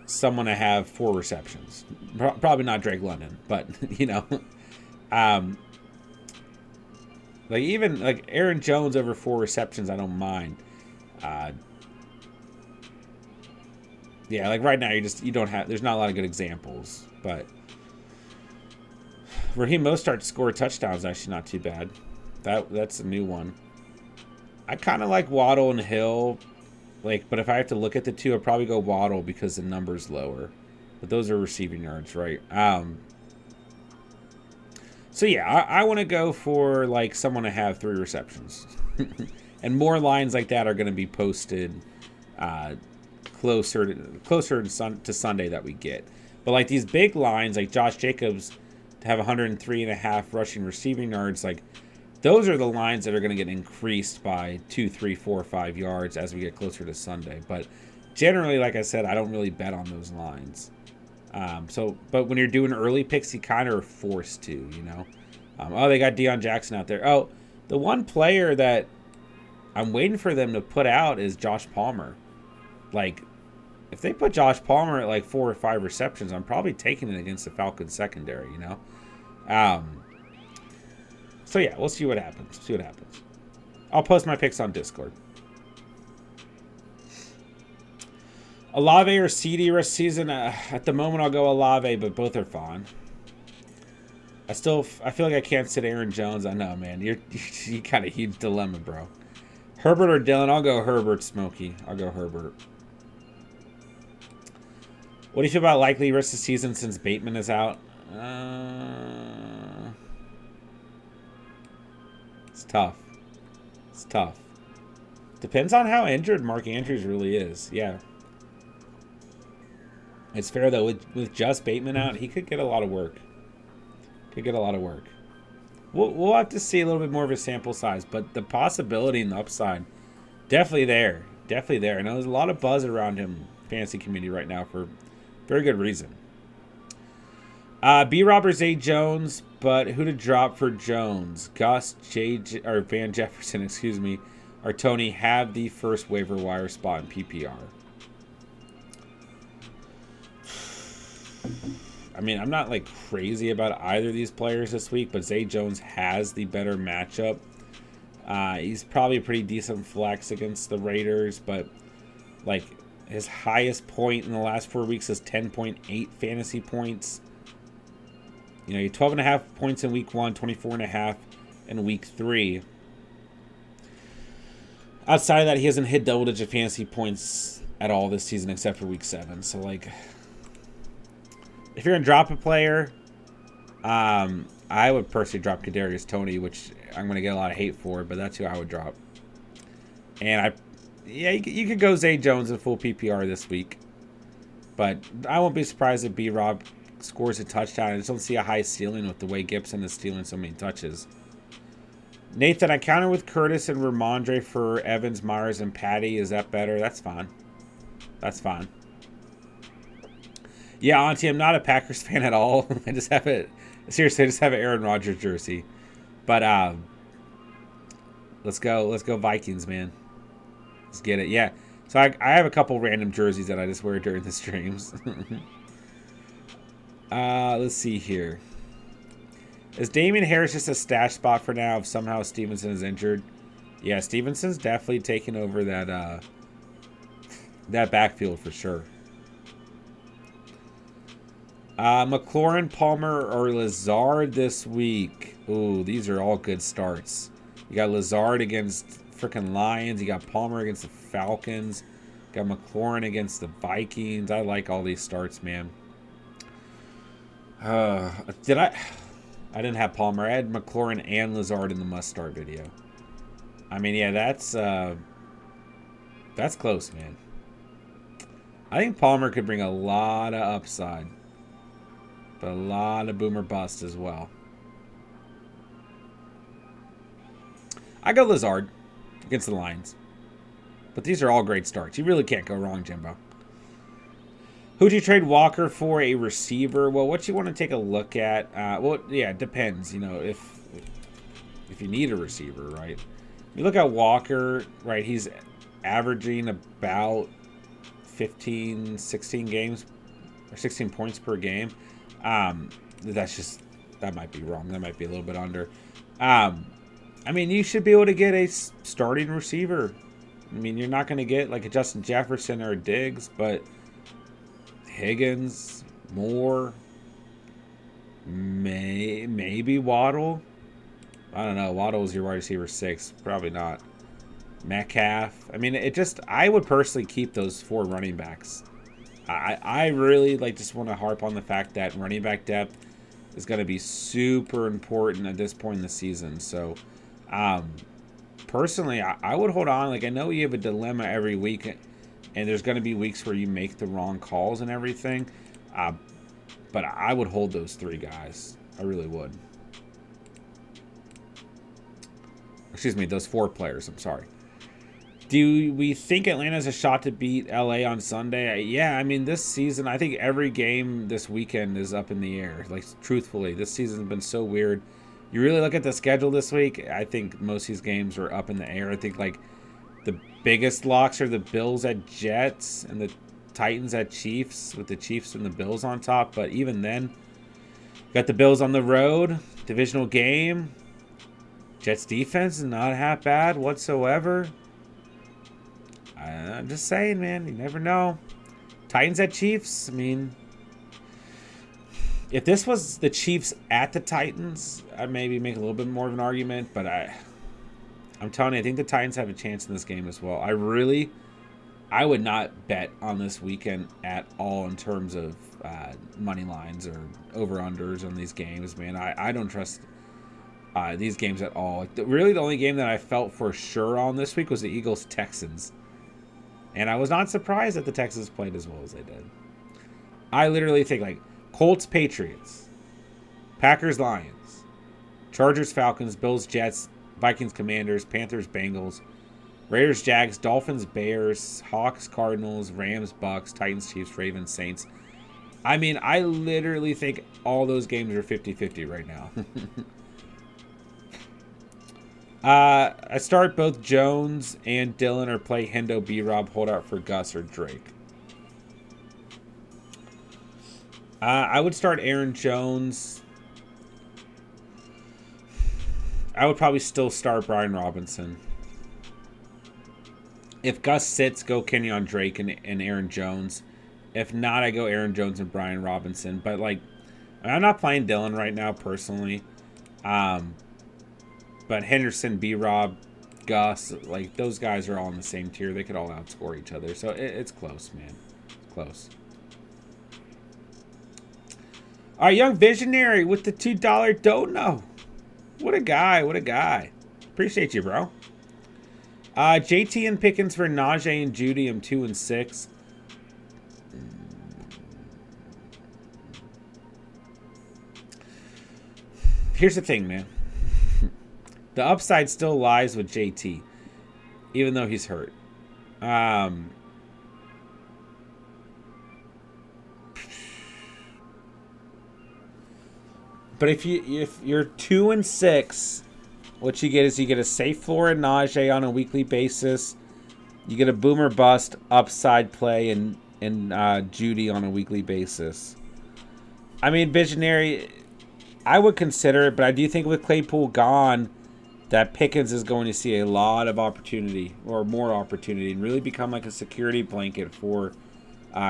someone to have 4 receptions. Probably not Drake London, but you know, like even like Aaron Jones over 4 receptions, I don't mind. Yeah, like right now you don't have. There's not a lot of good examples, but Raheem Mostert to score touchdowns actually not too bad. That's a new one. I kind of like Waddle and Hill, but if I have to look at the two, I'd probably go Waddle because the number's lower. But those are receiving yards, right? So yeah, I want to go for like someone to have 3 receptions, and more lines like that are going to be posted closer to Sunday that we get. But like these big lines, like Josh Jacobs to have 103.5 rushing receiving yards, like those are the lines that are going to get increased by 2, 3, 4, 5 yards as we get closer to Sunday. But generally, like I said, I don't really bet on those lines. But when you're doing early picks, you kind of are forced to, you know. Oh, they got Deion Jackson out there. Oh, the one player that I'm waiting for them to put out is Josh Palmer. Like, if they put Josh Palmer at like 4 or 5 receptions, I'm probably taking it against the Falcons secondary, you know. So yeah, we'll see what happens. I'll post my picks on Discord. Olave or CD rest season? At the moment, I'll go Olave, but both are fine. I feel like I can't sit Aaron Jones. I know, man. You got a huge dilemma, bro. Herbert or Dylan? I'll go Herbert, Smokey. I'll go Herbert. What do you feel about likely rest of the season since Bateman is out? It's tough. It's tough. Depends on how injured Mark Andrews really is. Yeah. It's fair, though. With just Bateman out, he could get a lot of work. Could get a lot of work. We'll have to see a little bit more of a sample size, but the possibility and the upside, definitely there. Definitely there. I know there's a lot of buzz around him, fantasy community right now, for very good reason. B. Rob or Zay Jones, but who to drop for Jones? Gus, or Van Jefferson, excuse me, or Tony have the first waiver wire spot in PPR. I mean, I'm not like crazy about either of these players this week, but Zay Jones has the better matchup. He's probably a pretty decent flex against the Raiders, but like his highest point in the last 4 weeks is 10.8 fantasy points. You know, 12.5 points in week 1, 24.5 in week 3. Outside of that, he hasn't hit double-digit fantasy points at all this season except for week 7. So, like, if you're going to drop a player, I would personally drop Kadarius Toney, which I'm going to get a lot of hate for, but that's who I would drop. And you could go Zay Jones in full PPR this week. But I won't be surprised if B-Rob scores a touchdown. I just don't see a high ceiling with the way Gibson is stealing so many touches. Nathan, I counter with Curtis and Ramondre for Evans, Myers, and Patty. Is that better? That's fine. That's fine. Yeah, Auntie, I'm not a Packers fan at all. I just have it. Seriously, I just have an Aaron Rodgers jersey. But let's go Vikings, man. Let's get it. Yeah. So I have a couple random jerseys that I just wear during the streams. Let's see here. Is Damian Harris just a stash spot for now if somehow Stevenson is injured? Yeah, Stevenson's definitely taking over that backfield for sure. McLaurin, Palmer, or Lazard this week. Ooh, these are all good starts. You got Lazard against freaking Lions. You got Palmer against the Falcons. You got McLaurin against the Vikings. I like all these starts, man. I didn't have Palmer. I had McLaurin and Lazard in the must-start video. I mean, yeah, that's close, man. I think Palmer could bring a lot of upside, but a lot of boomer bust as well. I go Lazard against the Lions. But these are all great starts. You really can't go wrong, Jimbo. Who'd you trade Walker for? A receiver? Well, what you want to take a look at, well, yeah, it depends. You know, if you need a receiver, right? You look at Walker, right? He's averaging about 15, 16 games, or 16 points per game. That might be wrong. That might be a little bit under. I mean, you should be able to get a starting receiver. I mean, you're not going to get like a Justin Jefferson or a Diggs, but Higgins, Moore, maybe Waddle. I don't know. Waddle is your wide receiver 6. Probably not. Metcalf. I mean, I would personally keep those 4 running backs. I really just want to harp on the fact that running back depth is going to be super important at this point in the season. So, personally, I would hold on. Like, I know you have a dilemma every week, and there's going to be weeks where you make the wrong calls and everything. But I would hold those 3 guys. I really would. Excuse me, those 4 players. I'm sorry. Do we think Atlanta has a shot to beat LA on Sunday? Yeah, I mean, this season, I think every game this weekend is up in the air. Like, truthfully, this season's been so weird. You really look at the schedule this week, I think most of these games are up in the air. I think, like, the biggest locks are the Bills at Jets and the Titans at Chiefs, with the Chiefs and the Bills on top. But even then, got the Bills on the road, divisional game. Jets defense is not half bad whatsoever. I'm just saying, man, you never know. Titans at Chiefs, I mean, if this was the Chiefs at the Titans, I'd maybe make a little bit more of an argument, but I'm telling you, I think the Titans have a chance in this game as well. I really I would not bet on this weekend at all in terms of money lines or over-unders on these games, man. I don't trust these games at all. Really, the only game that I felt for sure on this week was the Eagles-Texans. And I was not surprised that the Texans played as well as they did. I literally think, like, Colts-Patriots, Packers-Lions, Chargers-Falcons, Bills-Jets, Vikings-Commanders, Panthers-Bengals, Raiders-Jags, Dolphins-Bears, Hawks-Cardinals, Rams-Bucks, Titans-Chiefs, Ravens-Saints. I mean, I literally think all those games are 50-50 right now. I start both Jones and Dillon or play Hendo, B-Rob, hold out for Gus or Drake. I would start Aaron Jones. I would probably still start Brian Robinson. If Gus sits, go Kenyon Drake and Aaron Jones. If not, I go Aaron Jones and Brian Robinson. But, like, I'm not playing Dillon right now personally. But Henderson, B-Rob, Gus, like, those guys are all in the same tier. They could all outscore each other. So it's close, man. It's close. All right, Young Visionary with the $2 dono. What a guy. What a guy. Appreciate you, bro. JT and Pickens for Najee and Judy. I'm 2 and 6. Here's the thing, man. The upside still lies with JT, even though he's hurt. But if you're 2 and 6, what you get is you get a safe floor in Najee on a weekly basis. You get a boomer bust upside play in Judy on a weekly basis. I mean, Visionary, I would consider it, but I do think with Claypool gone, that Pickens is going to see a lot of opportunity or more opportunity and really become like a security blanket for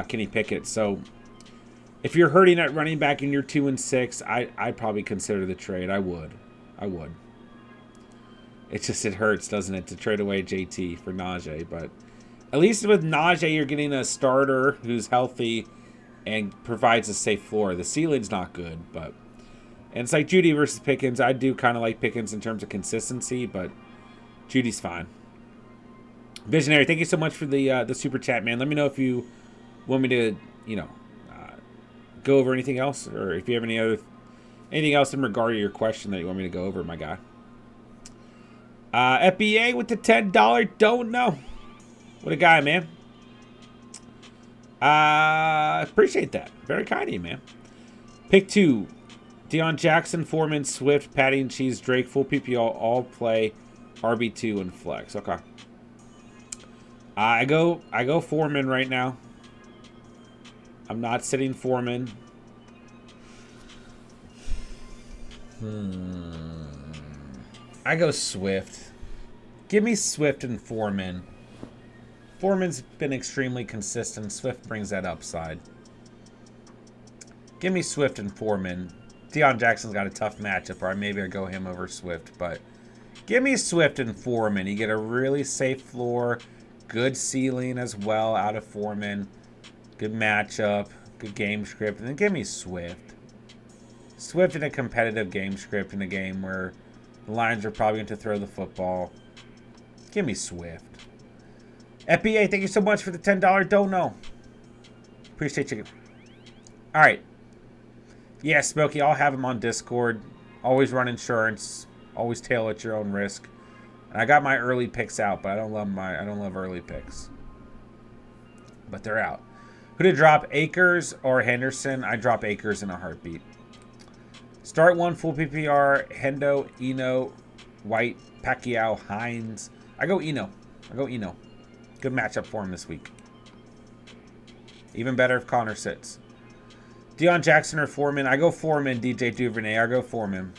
Kenny Pickett. So if you're hurting at running back and you're 2 and 6, I'd probably consider the trade. I would. It's just, it hurts, doesn't it, to trade away JT for Najee. But at least with Najee, you're getting a starter who's healthy and provides a safe floor. The ceiling's not good, but... And it's like Judy versus Pickens. I do kind of like Pickens in terms of consistency, but Judy's fine. Visionary, thank you so much for the super chat, man. Let me know if you want me to, go over anything else, or if you have anything else in regard to your question that you want me to go over, my guy. FBA with the $10 don't know. What a guy, man. Appreciate that. Very kind of you, man. Pick 2. Deion Jackson, Foreman, Swift, Patty and Cheese, Drake, full PPR, all play, RB2 and flex. Okay. I go Foreman right now. I'm not sitting Foreman. I go Swift. Give me Swift and Foreman. Foreman's been extremely consistent. Swift brings that upside. Give me Swift and Foreman. Deion Jackson's got a tough matchup, or maybe I go him over Swift, but give me Swift and Foreman. You get a really safe floor, good ceiling as well out of Foreman, good matchup, good game script, and then give me Swift. Swift in a competitive game script in a game where the Lions are probably going to throw the football. Give me Swift. FBA, thank you so much for the $10 dono. Appreciate you. All right. Yeah, Smokey, I'll have him on Discord. Always run insurance. Always tail at your own risk. And I got my early picks out, but I don't love early picks. But they're out. Who to drop, Akers or Henderson? I drop Akers in a heartbeat. Start 1 full PPR. Hendo, Eno, White, Pacquiao, Hines. I go Eno. Good matchup for him this week. Even better if Connor sits. Deion Jackson or Foreman? I go Foreman. DJ Duvernay. I go Foreman.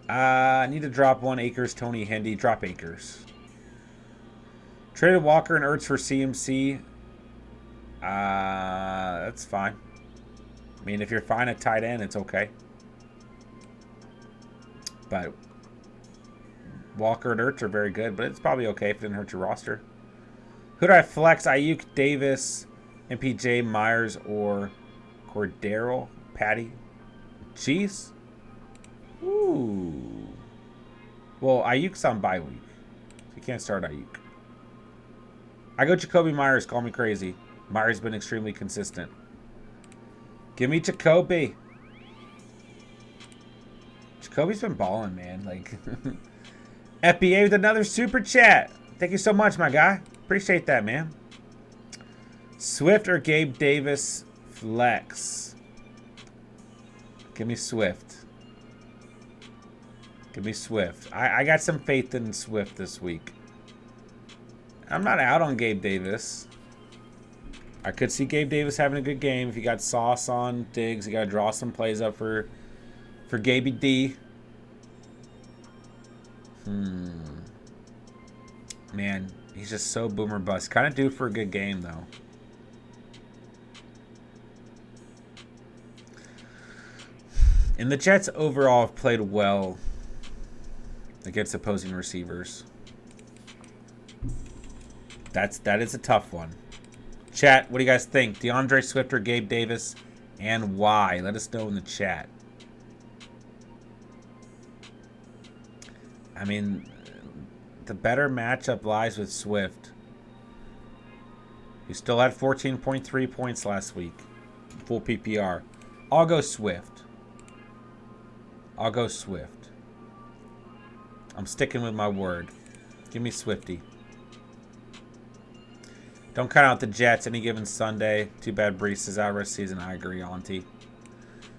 I need to drop 1 Akers, Tony Hendy. Drop Akers. Traded Walker and Ertz for CMC. That's fine. I mean, if you're fine at tight end, it's okay. But Walker and Ertz are very good, but it's probably okay if it didn't hurt your roster. Who do I flex? Ayuk, Davis, MPJ, Myers, or Cordero, Patty, Cheese? Ooh. Well, Ayuk's on bye week. So you can't start Ayuk. I go Jacoby Myers. Call me crazy. Myers been extremely consistent. Give me Jacoby. Jacoby's been balling, man. Like, FBA with another super chat. Thank you so much, my guy. Appreciate that, man. Swift or Gabe Davis flex? Give me Swift. Give me Swift. I got some faith in Swift this week. I'm not out on Gabe Davis. I could see Gabe Davis having a good game. If you got Sauce on Diggs, you got to draw some plays up for Gaby D. Man, he's just so boomer bust. Kind of due for a good game, though. And the Jets overall have played well against opposing receivers. That is a tough one. Chat, what do you guys think? DeAndre Swift or Gabe Davis, and why? Let us know in the chat. I mean, the better matchup lies with Swift. He still had 14.3 points last week. Full PPR. I'll go Swift. I'll go Swift. I'm sticking with my word. Give me Swifty. Don't count out the Jets any given Sunday. Too bad Brees is out rest season. I agree, Auntie.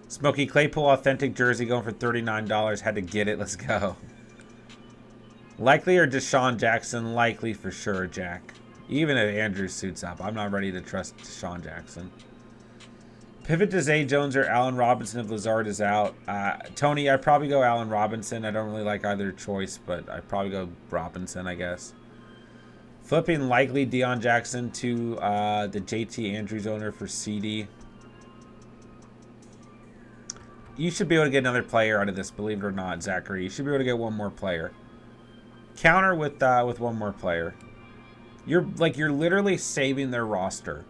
Smokey Claypool authentic jersey going for $39. Had to get it. Let's go. Likely or Deshaun Jackson? Likely for sure, Jack. Even if Andrew suits up, I'm not ready to trust Deshaun Jackson. Pivot to Zay Jones or Allen Robinson if Lazard is out. Tony, I'd probably go Allen Robinson. I don't really like either choice, but I'd probably go Robinson, I guess. Flipping likely Deion Jackson to the JT Andrews owner for CD. You should be able to get another player out of this, believe it or not, Zachary. You should be able to get one more player. Counter with one more player. You're literally saving their roster.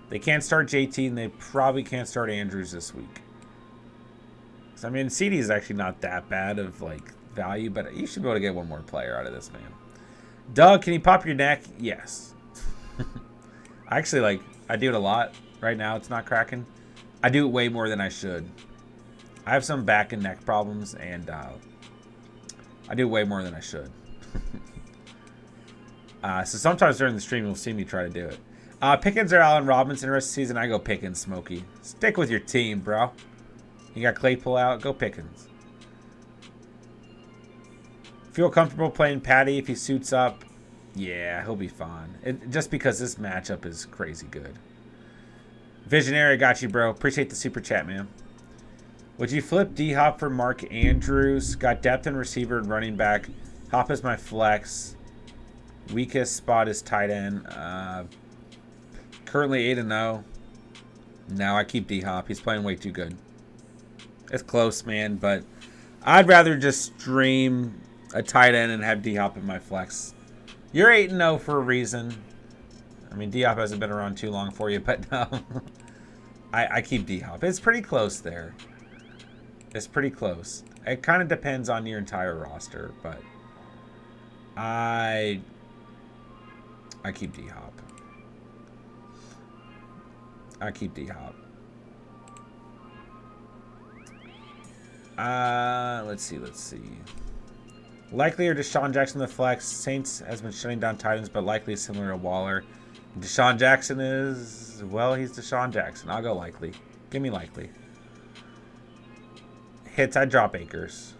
They can't start JT, and they probably can't start Andrews this week. So, I mean, CD is actually not that bad of value, but you should be able to get one more player out of this, man. Doug, can you pop your neck? Yes. I actually I do it a lot right now. It's not cracking. I do it way more than I should. I have some back and neck problems, and I do way more than I should. So sometimes during the stream, you'll see me try to do it. Pickens or Allen Robinson the rest of the season? I go Pickens, Smokey. Stick with your team, bro. You got Claypool out? Go Pickens. Feel comfortable playing Patty if he suits up? Yeah, he'll be fine. Just because this matchup is crazy good. Visionary, got you, bro. Appreciate the super chat, man. Would you flip D-Hop for Mark Andrews? Got depth in receiver and running back. Hop is my flex. Weakest spot is tight end. Currently 8-0. No, I keep D-Hop. He's playing way too good. It's close, man, but I'd rather just stream a tight end and have D-Hop in my flex. You're 8-0 for a reason. I mean, D-Hop hasn't been around too long for you, but no. I keep D-Hop. It's pretty close there. It's pretty close. It kind of depends on your entire roster, but I keep D-Hop. I keep D-Hop. Let's see. Likely or Deshaun Jackson the flex. Saints has been shutting down Titans, but likely similar to Waller. Deshaun Jackson is, well, he's Deshaun Jackson. I'll go likely. Give me likely. Hits, I drop Akers.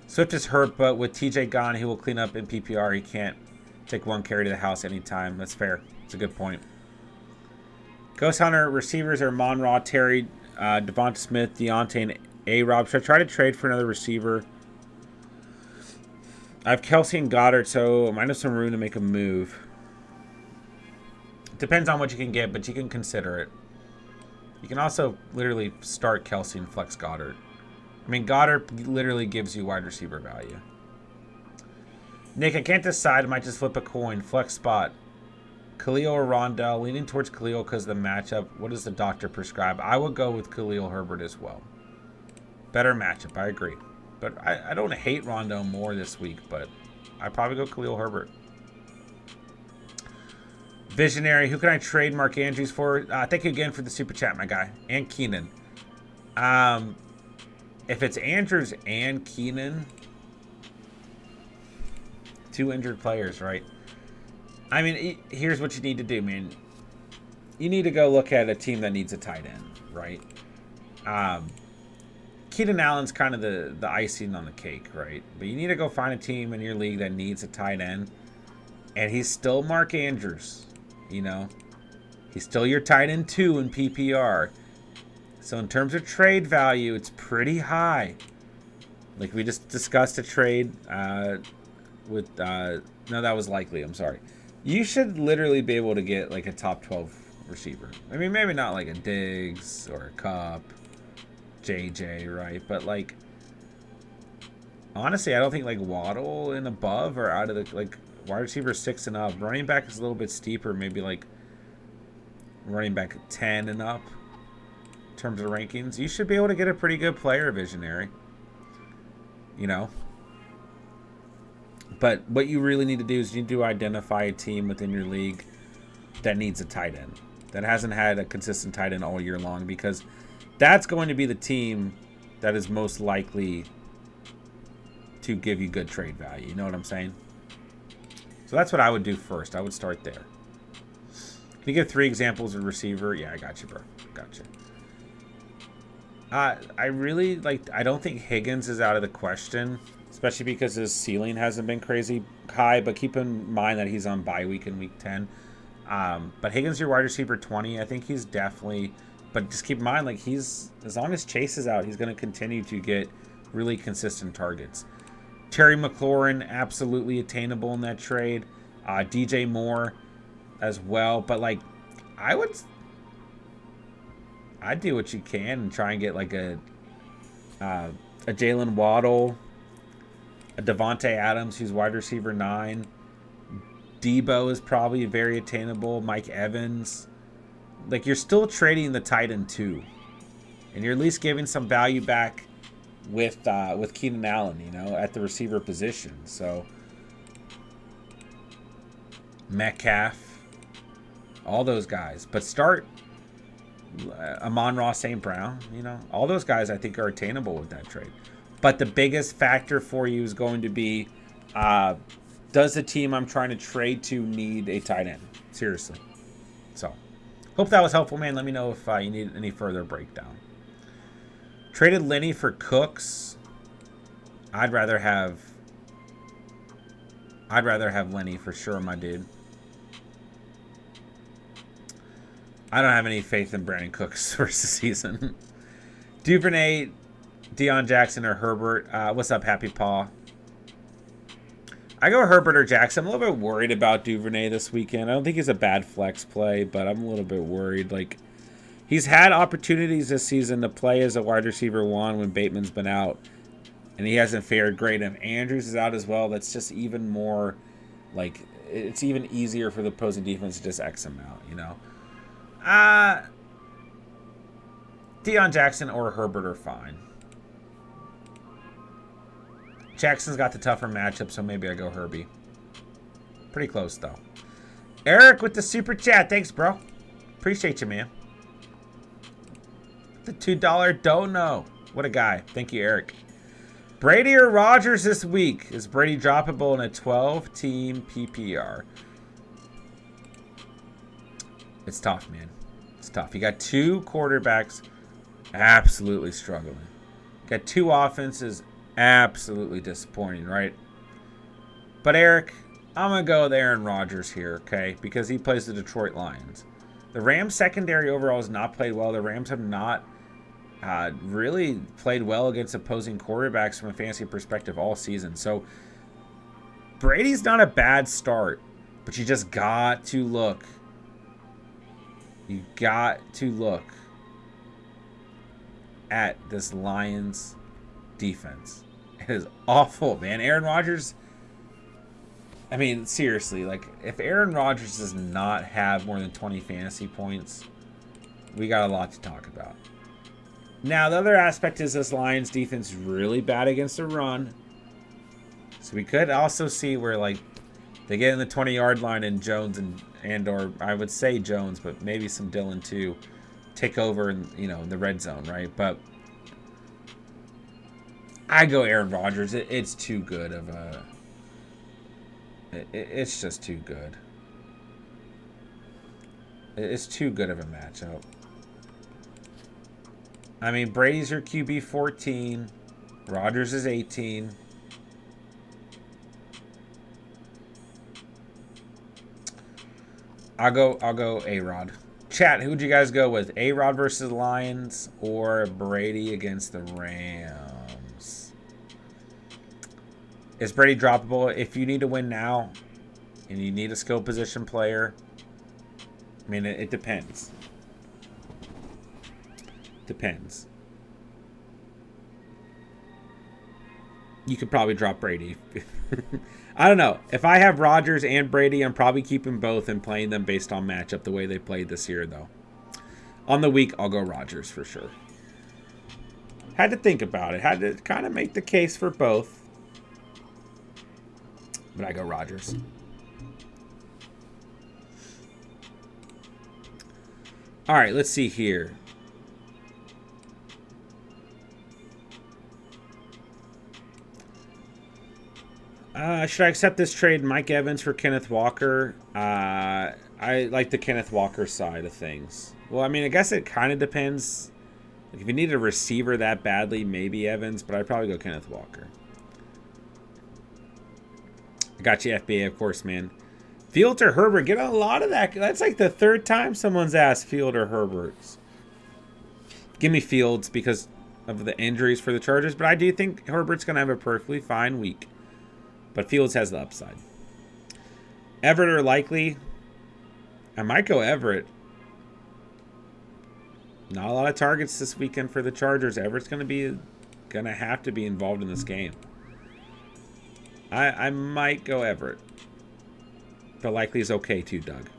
Swift is hurt, but with TJ gone, he will clean up in PPR. He can't take one carry to the house anytime. That's fair. It's a good point. Ghost Hunter receivers are Monroe, Terry, Devonta Smith, Deontay, and A-Rob. Should I try to trade for another receiver? I have Kelsey and Goddard, so I might have some room to make a move. Depends on what you can get, but you can consider it. You can also literally start Kelsey and flex Goddard. I mean, Goddard literally gives you wide receiver value. Nick, I can't decide. I might just flip a coin. Flex spot. Khalil or Rondell. Leaning towards Khalil because of the matchup. What does the doctor prescribe? I would go with Khalil Herbert as well. Better matchup. I agree. But I don't hate Rondell more this week, but I'd probably go Khalil Herbert. Visionary. Who can I trade Mark Andrews for? Thank you again for the super chat, my guy. And Keenan. If it's Andrews and Keenan, two injured players, right? I mean, here's what you need to do, man. You need to go look at a team that needs a tight end, right? Keenan Allen's kind of the icing on the cake, right? But you need to go find a team in your league that needs a tight end. And he's still Mark Andrews, you know? He's still your tight end 2 in PPR. So in terms of trade value, it's pretty high. Like we just discussed a trade with... no, that was likely. I'm sorry. You should literally be able to get like a top 12 receiver. I mean, maybe not like a Diggs or a Cup, JJ, right? But like, honestly, I don't think like Waddle and above are out of the like wide receiver 6 and up. Running back is a little bit steeper, maybe like running back 10 and up in terms of rankings. You should be able to get a pretty good player, Visionary. You know? But what you really need to do is you need to identify a team within your league that needs a tight end, that hasn't had a consistent tight end all year long, because that's going to be the team that is most likely to give you good trade value. You know what I'm saying? So that's what I would do first. I would start there. Can you give 3 examples of receiver? Yeah, I got you, bro. Got you. I really I don't think Higgins is out of the question, especially because his ceiling hasn't been crazy high, but keep in mind that he's on bye week in week 10. But Higgins, your wide receiver 20, I think he's definitely, but just keep in mind, like, he's, as long as Chase is out, he's going to continue to get really consistent targets. Terry McLaurin, absolutely attainable in that trade. DJ Moore as well, but like, I'd do what you can and try and get like a Jalen Waddle, a Devontae Adams, who's wide receiver 9. Debo is probably very attainable. Mike Evans. Like, you're still trading the tight end 2. And you're at least giving some value back with Keenan Allen, you know, at the receiver position. So, Metcalf. All those guys. But start Amon-Ra St. Brown, you know. All those guys I think are attainable with that trade. But the biggest factor for you is going to be, does the team I'm trying to trade to need a tight end? Seriously. So, hope that was helpful, man. Let me know if you need any further breakdown. Traded Lenny for Cooks. I'd rather have Lenny for sure, my dude. I don't have any faith in Brandon Cooks for the season. Duvernay, Deion Jackson, or Herbert. What's up, Happy Paw? I go Herbert or Jackson. I'm a little bit worried about Duvernay this weekend. I don't think he's a bad flex play, but I'm a little bit worried. Like, he's had opportunities this season to play as a wide receiver 1 when Bateman's been out, and he hasn't fared great. And if Andrews is out as well, that's just even more, like, it's even easier for the opposing defense to just X him out, you know? Deion Jackson or Herbert are fine. Jackson's got the tougher matchup, so maybe I go Herbie. Pretty close, though. Eric with the super chat. Thanks, bro. Appreciate you, man. The $2 dono. What a guy. Thank you, Eric. Brady or Rodgers this week? Is Brady droppable in a 12-team PPR? It's tough, man. It's tough. You got 2 quarterbacks absolutely struggling. You got 2 offenses absolutely disappointing, right? But Eric, I'm going to go with Aaron Rodgers here, okay? Because he plays the Detroit Lions. The Rams secondary overall has not played well. The Rams have not really played well against opposing quarterbacks from a fantasy perspective all season. So Brady's not a bad start, but you just got to look. You got to look at this Lions defense. It is awful, man. Aaron Rodgers, I mean, seriously, like, if Aaron Rodgers does not have more than 20 fantasy points, we got a lot to talk about. Now, the other aspect is this Lions defense is really bad against the run. So we could also see where, like, they get in the 20-yard line and Jones and or I would say Jones, but maybe some Dillon too, take over in, you know, the red zone, right? But I go Aaron Rodgers. It's too good of a... It's just too good. It's too good of a matchup. I mean, Brady's your QB 14. Rodgers is 18. I'll go A-Rod. Chat, who'd you guys go with? A-Rod versus the Lions or Brady against the Rams? Is Brady droppable? If you need to win now and you need a skill position player, I mean, it depends. Depends. You could probably drop Brady. I don't know. If I have Rodgers and Brady, I'm probably keeping both and playing them based on matchup the way they played this year, though. On the week, I'll go Rodgers for sure. Had to think about it. Had to kind of make the case for both. But I go Rodgers. All right, let's see here. Should I accept this trade, Mike Evans for Kenneth Walker? I like the Kenneth Walker side of things. Well, I mean, I guess it kind of depends. Like, if you need a receiver that badly, maybe Evans, but I'd probably go Kenneth Walker. I got you, FBA, of course, man. Fields or Herbert? Get a lot of that. That's like the third time someone's asked Field or Herberts. Give me Fields because of the injuries for the Chargers, but I do think Herbert's going to have a perfectly fine week. But Fields has the upside. Everett or Likely? I might go Everett. Not a lot of targets this weekend for the Chargers. Everett's going to have to be involved in this game. I might go Everett. But Likely is okay too, Doug.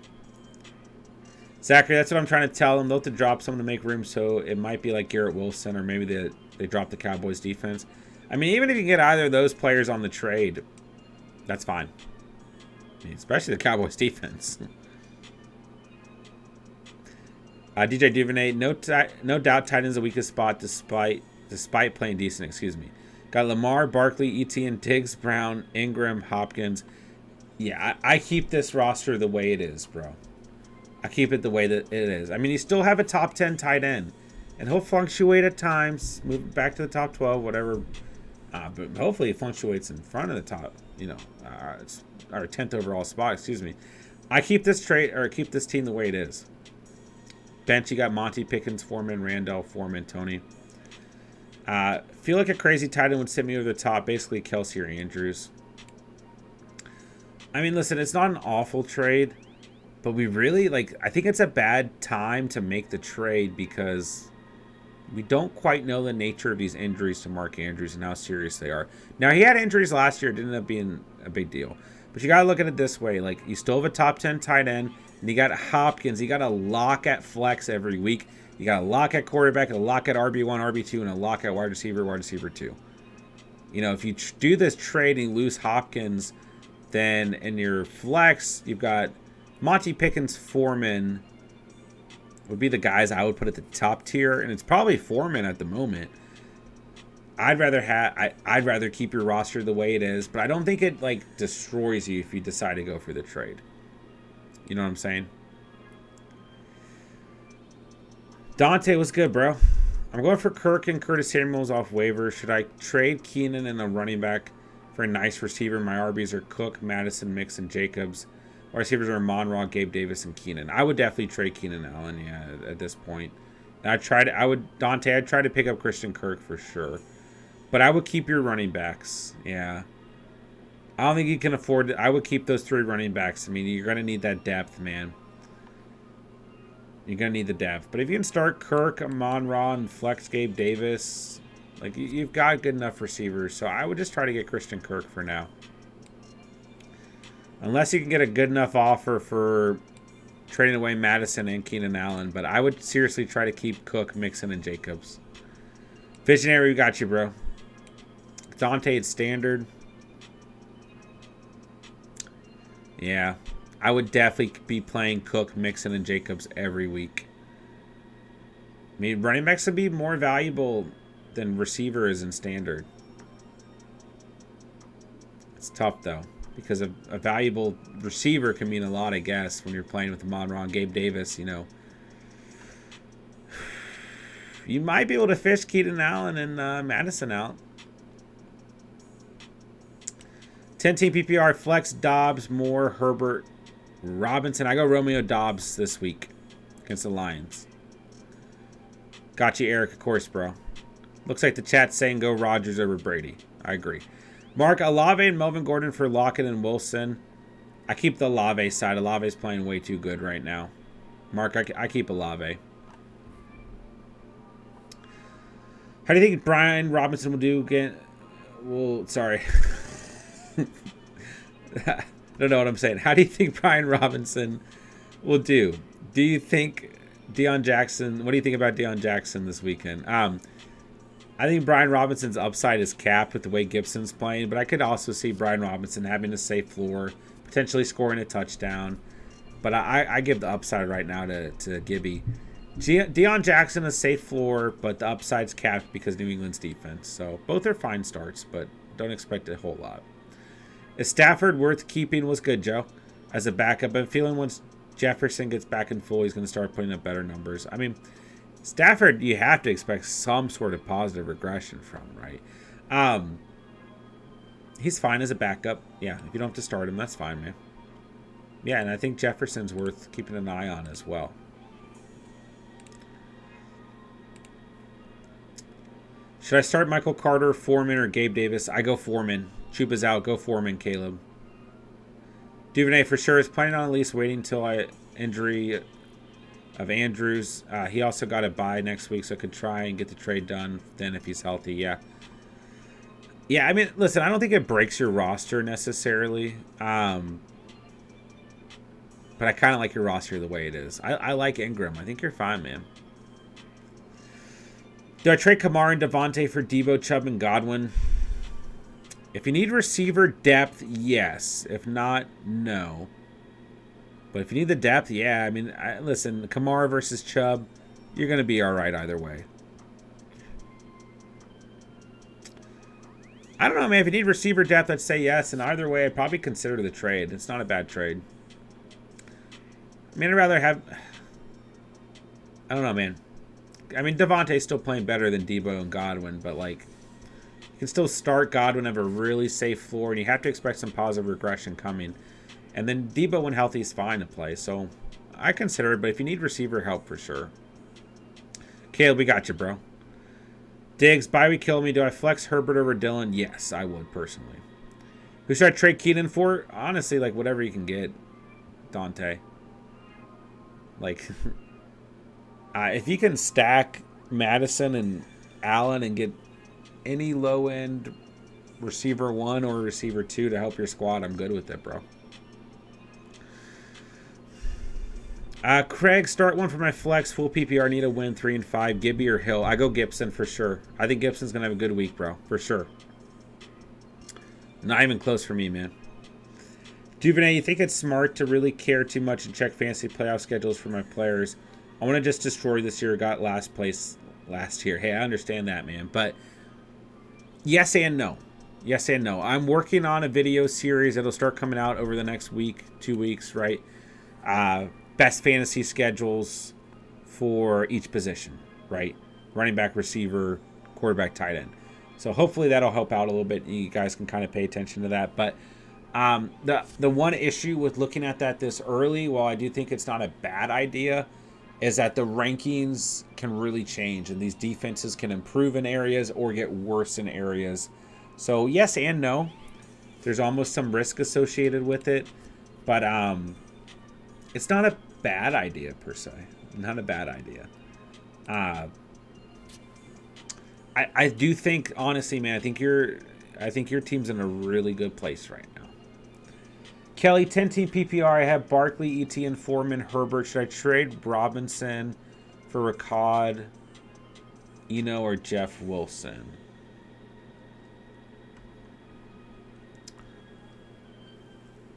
Zachary, that's what I'm trying to tell them. They'll have to drop someone to make room, so it might be like Garrett Wilson, or maybe they drop the Cowboys defense. I mean, even if you can get either of those players on the trade, that's fine. I mean, especially the Cowboys defense. DJ Duvernay, no doubt tight end's the weakest spot despite playing decent, excuse me. Got Lamar, Barkley, Etienne, Diggs, Brown, Ingram, Hopkins. Yeah, I keep this roster the way it is, bro. I keep it the way that it is. I mean, you still have a top 10 tight end. And he'll fluctuate at times, move back to the top 12, whatever. But hopefully it fluctuates in front of the top, our 10th overall spot, excuse me. I keep this keep this team the way it is. Bench, you got Monty, Pickens, Foreman, Randall, Foreman, Tony. Feel like a crazy tight end would sit me over the top, basically Kelsey or Andrews. I mean, listen, it's not an awful trade, but we really, I think it's a bad time to make the trade because we don't quite know the nature of these injuries to Mark Andrews and how serious they are. Now, he had injuries last year. It didn't end up being a big deal. But you got to look at it this way. You still have a top 10 tight end, and you got Hopkins. You got a lock at flex every week. You got a lock at quarterback, a lock at RB1, RB2, and a lock at wide receiver 2. If you do this trade and you lose Hopkins, then in your flex, you've got Monty, Pickens, Foreman would be the guys I would put at the top tier, and it's probably Foreman at the moment. I'd rather keep your roster the way it is, but I don't think it destroys you if you decide to go for the trade. You know what I'm saying? Dante was good, bro. I'm going for Kirk and Curtis Samuels off waivers. Should I trade Keenan and a running back for a nice receiver? My RBs are Cook, Madison, Mixon, Jacobs. Our receivers are Monroe, Gabe Davis, and Keenan. I would definitely trade Keenan Allen, at this point. I'd try to pick up Christian Kirk for sure. But I would keep your running backs. Yeah. I don't think you can afford it. I would keep those 3 running backs. I mean, you're going to need that depth, man. You're going to need the depth. But if you can start Kirk, Monroe, and flex Gabe Davis, Like, you've got good enough receivers, so I would just try to get Christian Kirk for now. Unless you can get a good enough offer for trading away Madison and Keenan Allen, but I would seriously try to keep Cook, Mixon, and Jacobs. Visionary, we got you, bro. Dante at standard. Yeah, I would definitely be playing Cook, Mixon, and Jacobs every week. I mean, running backs would be more valuable than receiver is in standard. It's tough, though, because a valuable receiver can mean a lot, I guess, when you're playing with Amon-Ra, Gabe Davis, you know. You might be able to fish Keenan Allen and Madison out. 10-team PPR, Flex, Dobbs, Moore, Herbert, Robinson. I go Romeo Dobbs this week against the Lions. Got you, Eric, of course, bro. Looks like the chat's saying go Rodgers over Brady. I agree. Mark, Olave and Melvin Gordon for Lockett and Wilson. I keep the Olave side. Olave's playing way too good right now. Mark, I keep Olave. How do you think Brian Robinson will do again? Well, sorry. I don't know what I'm saying. How do you think Brian Robinson will do? Do you think Deion Jackson... What do you think about Deion Jackson this weekend? I think Brian Robinson's upside is capped with the way Gibson's playing, but I could also see Brian Robinson having a safe floor, potentially scoring a touchdown. But I give the upside right now to Gibby. Deion Jackson a safe floor, but the upside's capped because New England's defense. So both are fine starts, but don't expect a whole lot. Is Stafford worth keeping? Was good, Joe, as a backup. I'm feeling once Jefferson gets back in full, he's going to start putting up better numbers. I mean, Stafford, you have to expect some sort of positive regression from, right? He's fine as a backup. Yeah, if you don't have to start him, that's fine, man. Yeah, and I think Jefferson's worth keeping an eye on as well. Should I start Michael Carter, Foreman, or Gabe Davis? I go Foreman. Chuba's out. Go Foreman, Caleb. Duvernay for sure is planning on at least waiting until injury of Andrews. He also got a bye next week, so I could try and get the trade done then if he's healthy. Yeah. Yeah, I mean, listen, I don't think it breaks your roster necessarily. But I kind of like your roster the way it is. I like Ingram. I think you're fine, man. Do I trade Kamara and Devontae for Deebo, Chubb, and Godwin? If you need receiver depth, yes. If not, no. But if you need the depth, yeah. I mean, listen, Kamara versus Chubb, you're going to be all right either way. I don't know, man. If you need receiver depth, I'd say yes. And either way, I'd probably consider the trade. It's not a bad trade. I mean, I'd rather have... I don't know, man. I mean, Devontae's still playing better than Deebo and Godwin, but, like, you can still start Godwin, have a really safe floor, and you have to expect some positive regression coming. And then Deebo, when healthy, is fine to play. So I consider it, but if you need receiver help, for sure. Caleb, we got you, bro. Diggs, bye week kill me. Do I flex Herbert over Dillon? Yes, I would, personally. Who should I trade Keenan for? Honestly, like, whatever you can get. Dante. Like... if you can stack Madison and Allen and get any low-end receiver 1 or receiver 2 to help your squad, I'm good with it, bro. Craig, start one for my flex. Full PPR, need a win, 3 and 5. Gibby or Hill? I go Gibson for sure. I think Gibson's going to have a good week, bro. For sure. Not even close for me, man. Duvernay, you think it's smart to really care too much and check fantasy playoff schedules for my players? I want to just destroy this year. Got last place last year. Hey, I understand that, man. But yes and no. Yes and no. I'm working on a video series that'll start coming out over the next week, 2 weeks, right? Best fantasy schedules for each position, right? Running back, receiver, quarterback, tight end. So hopefully that'll help out a little bit. You guys can kind of pay attention to that. But the one issue with looking at that this early, while I do think it's not a bad idea, is that the rankings can really change and these defenses can improve in areas or get worse in areas. So yes and no. There's almost some risk associated with it, but it's not a bad idea per se. Not a bad idea. I do think, honestly, man, I think your team's in a really good place right now. Kelly, 10-team PPR. I have Barkley, Etienne, Foreman, Herbert. Should I trade Robinson for Ricard, Eno, or Jeff Wilson?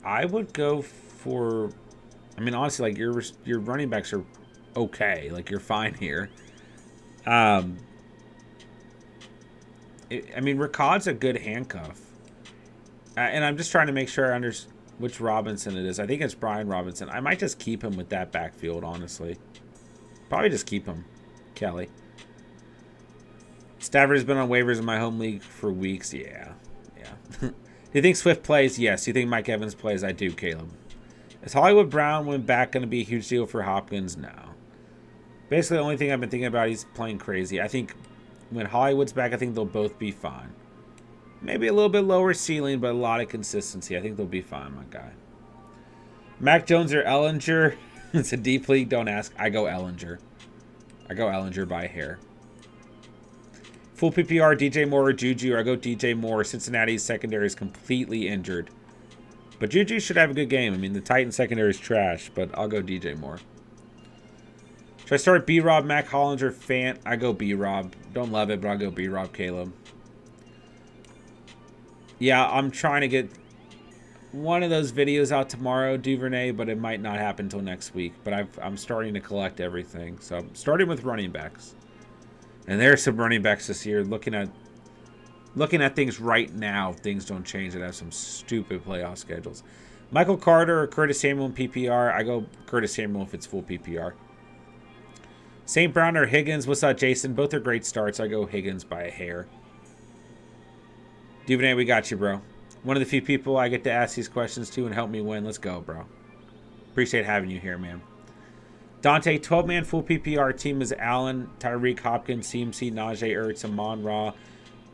I would go for, I mean, honestly, like your running backs are okay. Like you're fine here. I mean, Ricard's a good handcuff. And I'm just trying to make sure I understand which Robinson it is. I think it's Brian Robinson. I might just keep him with that backfield, honestly. Probably just keep him, Kelly. Stafford's been on waivers in my home league for weeks. Yeah. Do you think Swift plays? Yes. Do you think Mike Evans plays? I do, Caleb. Is Hollywood Brown when back going to be a huge deal for Hopkins? No. Basically, the only thing I've been thinking about, he's playing crazy. I think when Hollywood's back, I think they'll both be fine. Maybe a little bit lower ceiling, but a lot of consistency. I think they'll be fine, my guy. Mac Jones or Ellinger? It's a deep league. Don't ask. I go Ellinger. I go Ellinger by a hair. Full PPR, DJ Moore or Juju. Or I go DJ Moore. Cincinnati's secondary is completely injured. But Juju should have a good game. I mean, the Titans secondary is trash, but I'll go DJ Moore. Should I start B-Rob, Mac Hollinger, Fant? I go B-Rob. Don't love it, but I'll go B-Rob, Caleb. Yeah, I'm trying to get one of those videos out tomorrow, Duvernay, but it might not happen until next week. But I'm starting to collect everything. So I'm starting with running backs. And there's some running backs this year. Looking at things right now, if things don't change, that have some stupid playoff schedules. Michael Carter or Curtis Samuel in PPR? I go Curtis Samuel if it's full PPR. St. Brown or Higgins? What's up, Jason? Both are great starts. I go Higgins by a hair. Duvernay, we got you, bro. One of the few people I get to ask these questions to and help me win. Let's go, bro. Appreciate having you here, man. Dante, 12-man full PPR team is Allen, Tyreek, Hopkins, CMC, Najee, Ertz, Amon-Ra,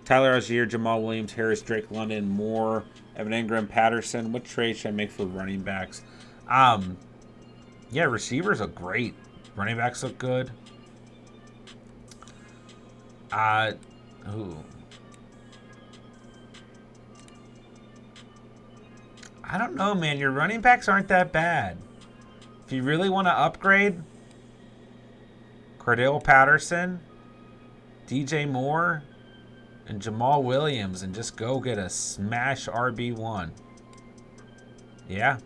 Tyler Algier, Jamal Williams, Harris, Drake London, Moore, Evan Ingram, Patterson. What trade should I make for running backs? Yeah, receivers are great. Running backs look good. Ooh. I don't know, man. Your running backs aren't that bad. If you really want to upgrade, Cordell Patterson, DJ Moore, and Jamal Williams, and just go get a smash RB1. Yeah,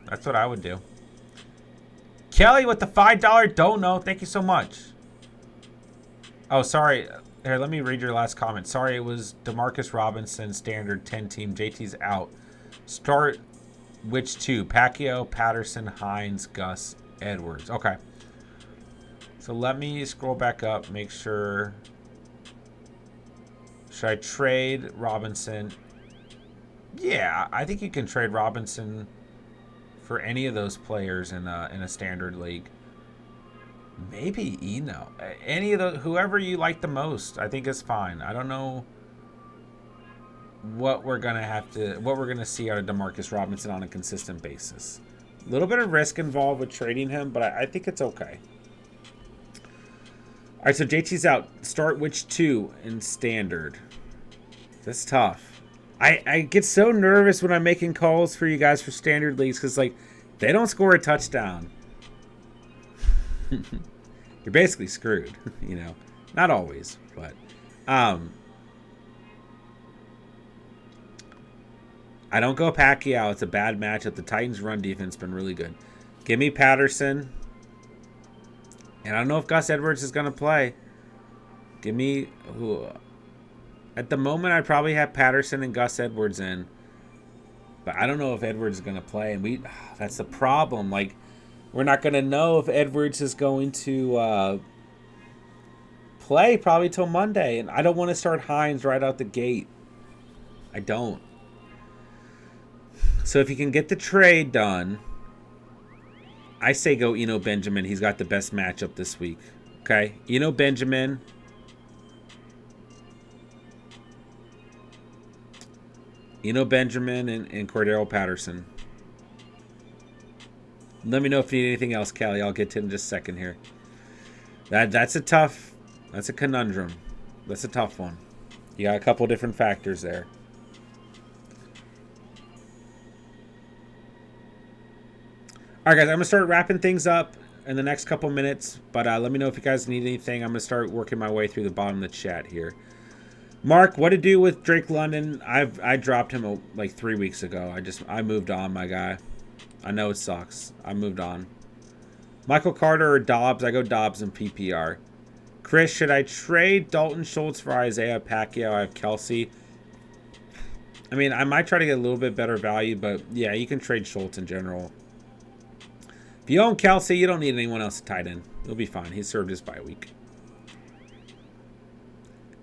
that's what I would do. Kelly with the $5 don't know. Thank you so much. Oh, sorry. Here, let me read your last comment. Sorry, it was DeMarcus Robinson, standard 10-team. JT's out. Start which two? Pacquiao, Patterson, Hines, Gus, Edwards. Okay. So let me scroll back up, make sure. Should I trade Robinson? Yeah, I think you can trade Robinson for any of those players in a standard league. Maybe Eno. Any of those, whoever you like the most, I think is fine. I don't know what we're gonna see out of DeMarcus Robinson on a consistent basis. A little bit of risk involved with trading him, but I think it's okay. All right, so JT's out. Start which two in standard? That's tough. I get so nervous when I'm making calls for you guys for standard leagues because like they don't score a touchdown. You're basically screwed, you know. Not always, but I don't go Pacquiao. It's a bad matchup. The Titans' run defense has been really good. Give me Patterson. And I don't know if Gus Edwards is going to play. Give me... Ooh. At the moment, I probably have Patterson and Gus Edwards in. But I don't know if Edwards is going to play. And that's the problem. Like, we're not going to know if Edwards is going to play probably till Monday. And I don't want to start Hines right out the gate. I don't. So if you can get the trade done, I say go Eno Benjamin. He's got the best matchup this week. Okay? Eno Benjamin. Eno Benjamin and Cordero Patterson. Let me know if you need anything else, Callie. I'll get to it in just a second here. That's a conundrum. That's a tough one. You got a couple different factors there. All right, guys, I'm going to start wrapping things up in the next couple minutes, but let me know if you guys need anything. I'm going to start working my way through the bottom of the chat here. Mark, what to do with Drake London? I dropped him like 3 weeks ago. I moved on, my guy. I know it sucks. I moved on. Michael Carter or Dobbs? I go Dobbs in PPR. Chris, should I trade Dalton Schultz for Isaiah Pacquiao? I have Kelsey. I mean, I might try to get a little bit better value, but yeah, you can trade Schultz in general. If you own Kelsey, you don't need anyone else to tight end. You'll be fine. He served his bye week.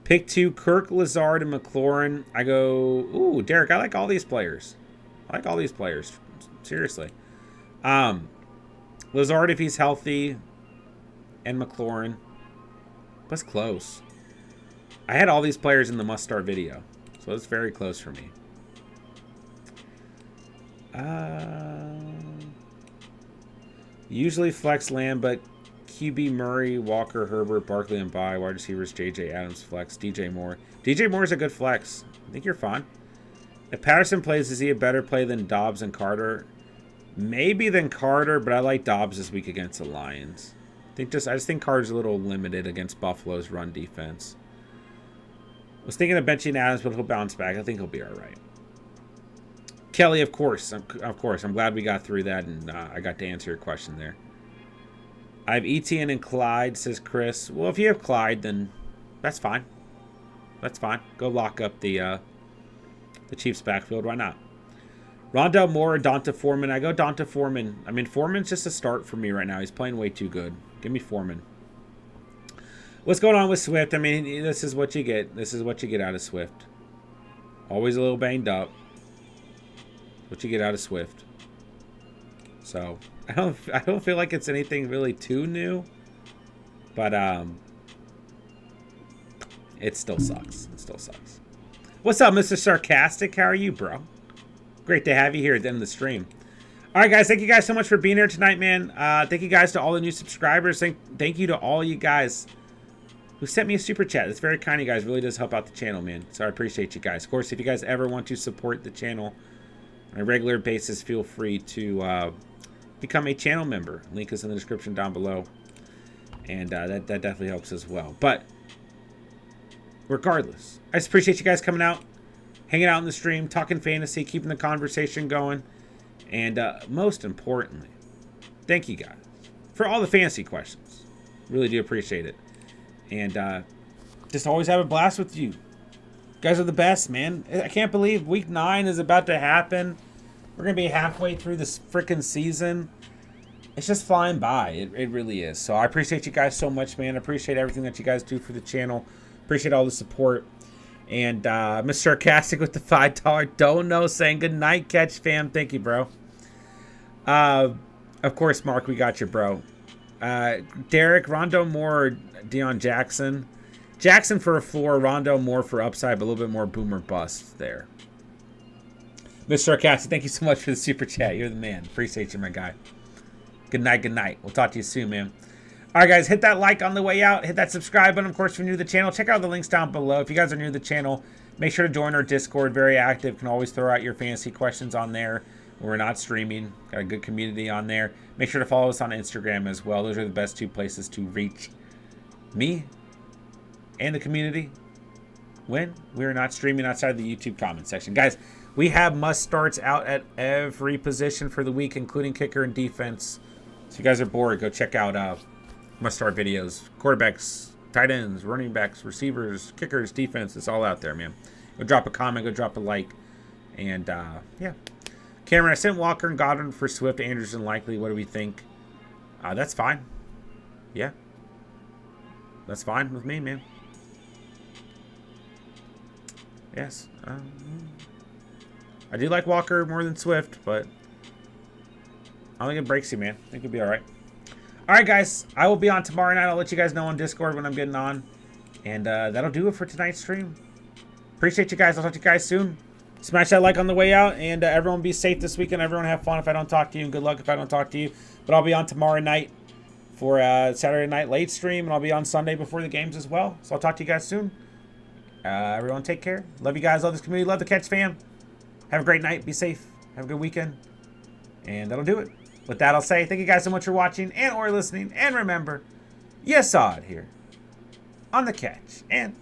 Pick 2, Kirk, Lazard, and McLaurin. I go, ooh, Derek, I like all these players. I like all these players. Seriously. Lazard if he's healthy, and McLaurin. That's close. I had all these players in the must-start video, so it's very close for me. Usually flex Lamb, but QB Murray, Walker, Herbert, Barkley, and bye. Wide receivers JJ Adams flex. DJ Moore. DJ Moore is a good flex. I think you're fine. If Patterson plays, is he a better play than Dobbs and Carter? Maybe than Carter, but I like Dobbs this week against the Lions. I just think Carter's a little limited against Buffalo's run defense. I was thinking of benching Adams, but he'll bounce back. I think he'll be all right. Kelly, of course. I'm glad we got through that, and I got to answer your question there. I have Etienne and Clyde, says Chris. Well, if you have Clyde, then that's fine. That's fine. Go lock up the Chiefs' backfield. Why not? Rondell Moore or Donta Foreman. I go Donta Foreman. I mean, Foreman's just a start for me right now. He's playing way too good. Give me Foreman. What's going on with Swift? I mean, this is what you get. This is what you get out of Swift. Always a little banged up. What you get out of Swift. So, I don't feel like it's anything really too new. But, it still sucks. It still sucks. What's up, Mr. Sarcastic? How are you, bro? Great to have you here at the end of the stream. All right, guys. Thank you guys so much for being here tonight, man. Thank you guys to all the new subscribers. Thank you to all you guys who sent me a super chat. It's very kind of you guys. Really does help out the channel, man. So I appreciate you guys. Of course, if you guys ever want to support the channel on a regular basis, feel free to become a channel member. Link is in the description down below. And that definitely helps as well. But regardless, I just appreciate you guys coming out, hanging out in the stream, talking fantasy, keeping the conversation going. And most importantly, thank you guys for all the fantasy questions. Really do appreciate it. And just always have a blast with you. You guys are the best, man. I can't believe week 9 is about to happen. We're going to be halfway through this freaking season. It's just flying by. It really is. So I appreciate you guys so much, man. I appreciate everything that you guys do for the channel. Appreciate all the support. And Mr. Sarcastic with the $5 don't know saying good night, Catch fam. Thank you, bro. Of course, Mark, we got you, bro. Derek, Rondo Moore, or Deion Jackson. Jackson for a floor, Rondo Moore for upside, but a little bit more boomer bust there. Mr. Sarcastic, thank you so much for the super chat. You're the man. Appreciate you, my guy. Good night, good night. We'll talk to you soon, man. All right, guys, hit that like on the way out. Hit that subscribe button, of course, if you're new to the channel. Check out the links down below. If you guys are new to the channel, make sure to join our Discord. Very active. Can always throw out your fantasy questions on there. We're not streaming. Got a good community on there. Make sure to follow us on Instagram as well. Those are the best 2 places to reach me and the community when we're not streaming outside the YouTube comment section. Guys, we have must-starts out at every position for the week, including kicker and defense. So if you guys are bored, go check out must-start videos. Quarterbacks, tight ends, running backs, receivers, kickers, defense. It's all out there, man. Go drop a comment. Go drop a like. And, yeah. Cameron, I sent Walker and Godwin for Swift, Anderson, likely. What do we think? That's fine. Yeah. That's fine with me, man. Yes. I do like Walker more than Swift, but I don't think it breaks you, man. I think it'll be all right. All right, guys. I will be on tomorrow night. I'll let you guys know on Discord when I'm getting on. And that'll do it for tonight's stream. Appreciate you guys. I'll talk to you guys soon. Smash that like on the way out. And everyone be safe this weekend. Everyone have fun if I don't talk to you. And good luck if I don't talk to you. But I'll be on tomorrow night for Saturday night late stream. And I'll be on Sunday before the games as well. So I'll talk to you guys soon. Everyone take care. Love you guys. Love this community. Love the Catch fam. Have a great night. Be safe. Have a good weekend. And that'll do it. With that, I'll say thank you guys so much for watching and or listening. And remember, you saw it here on the Catch. And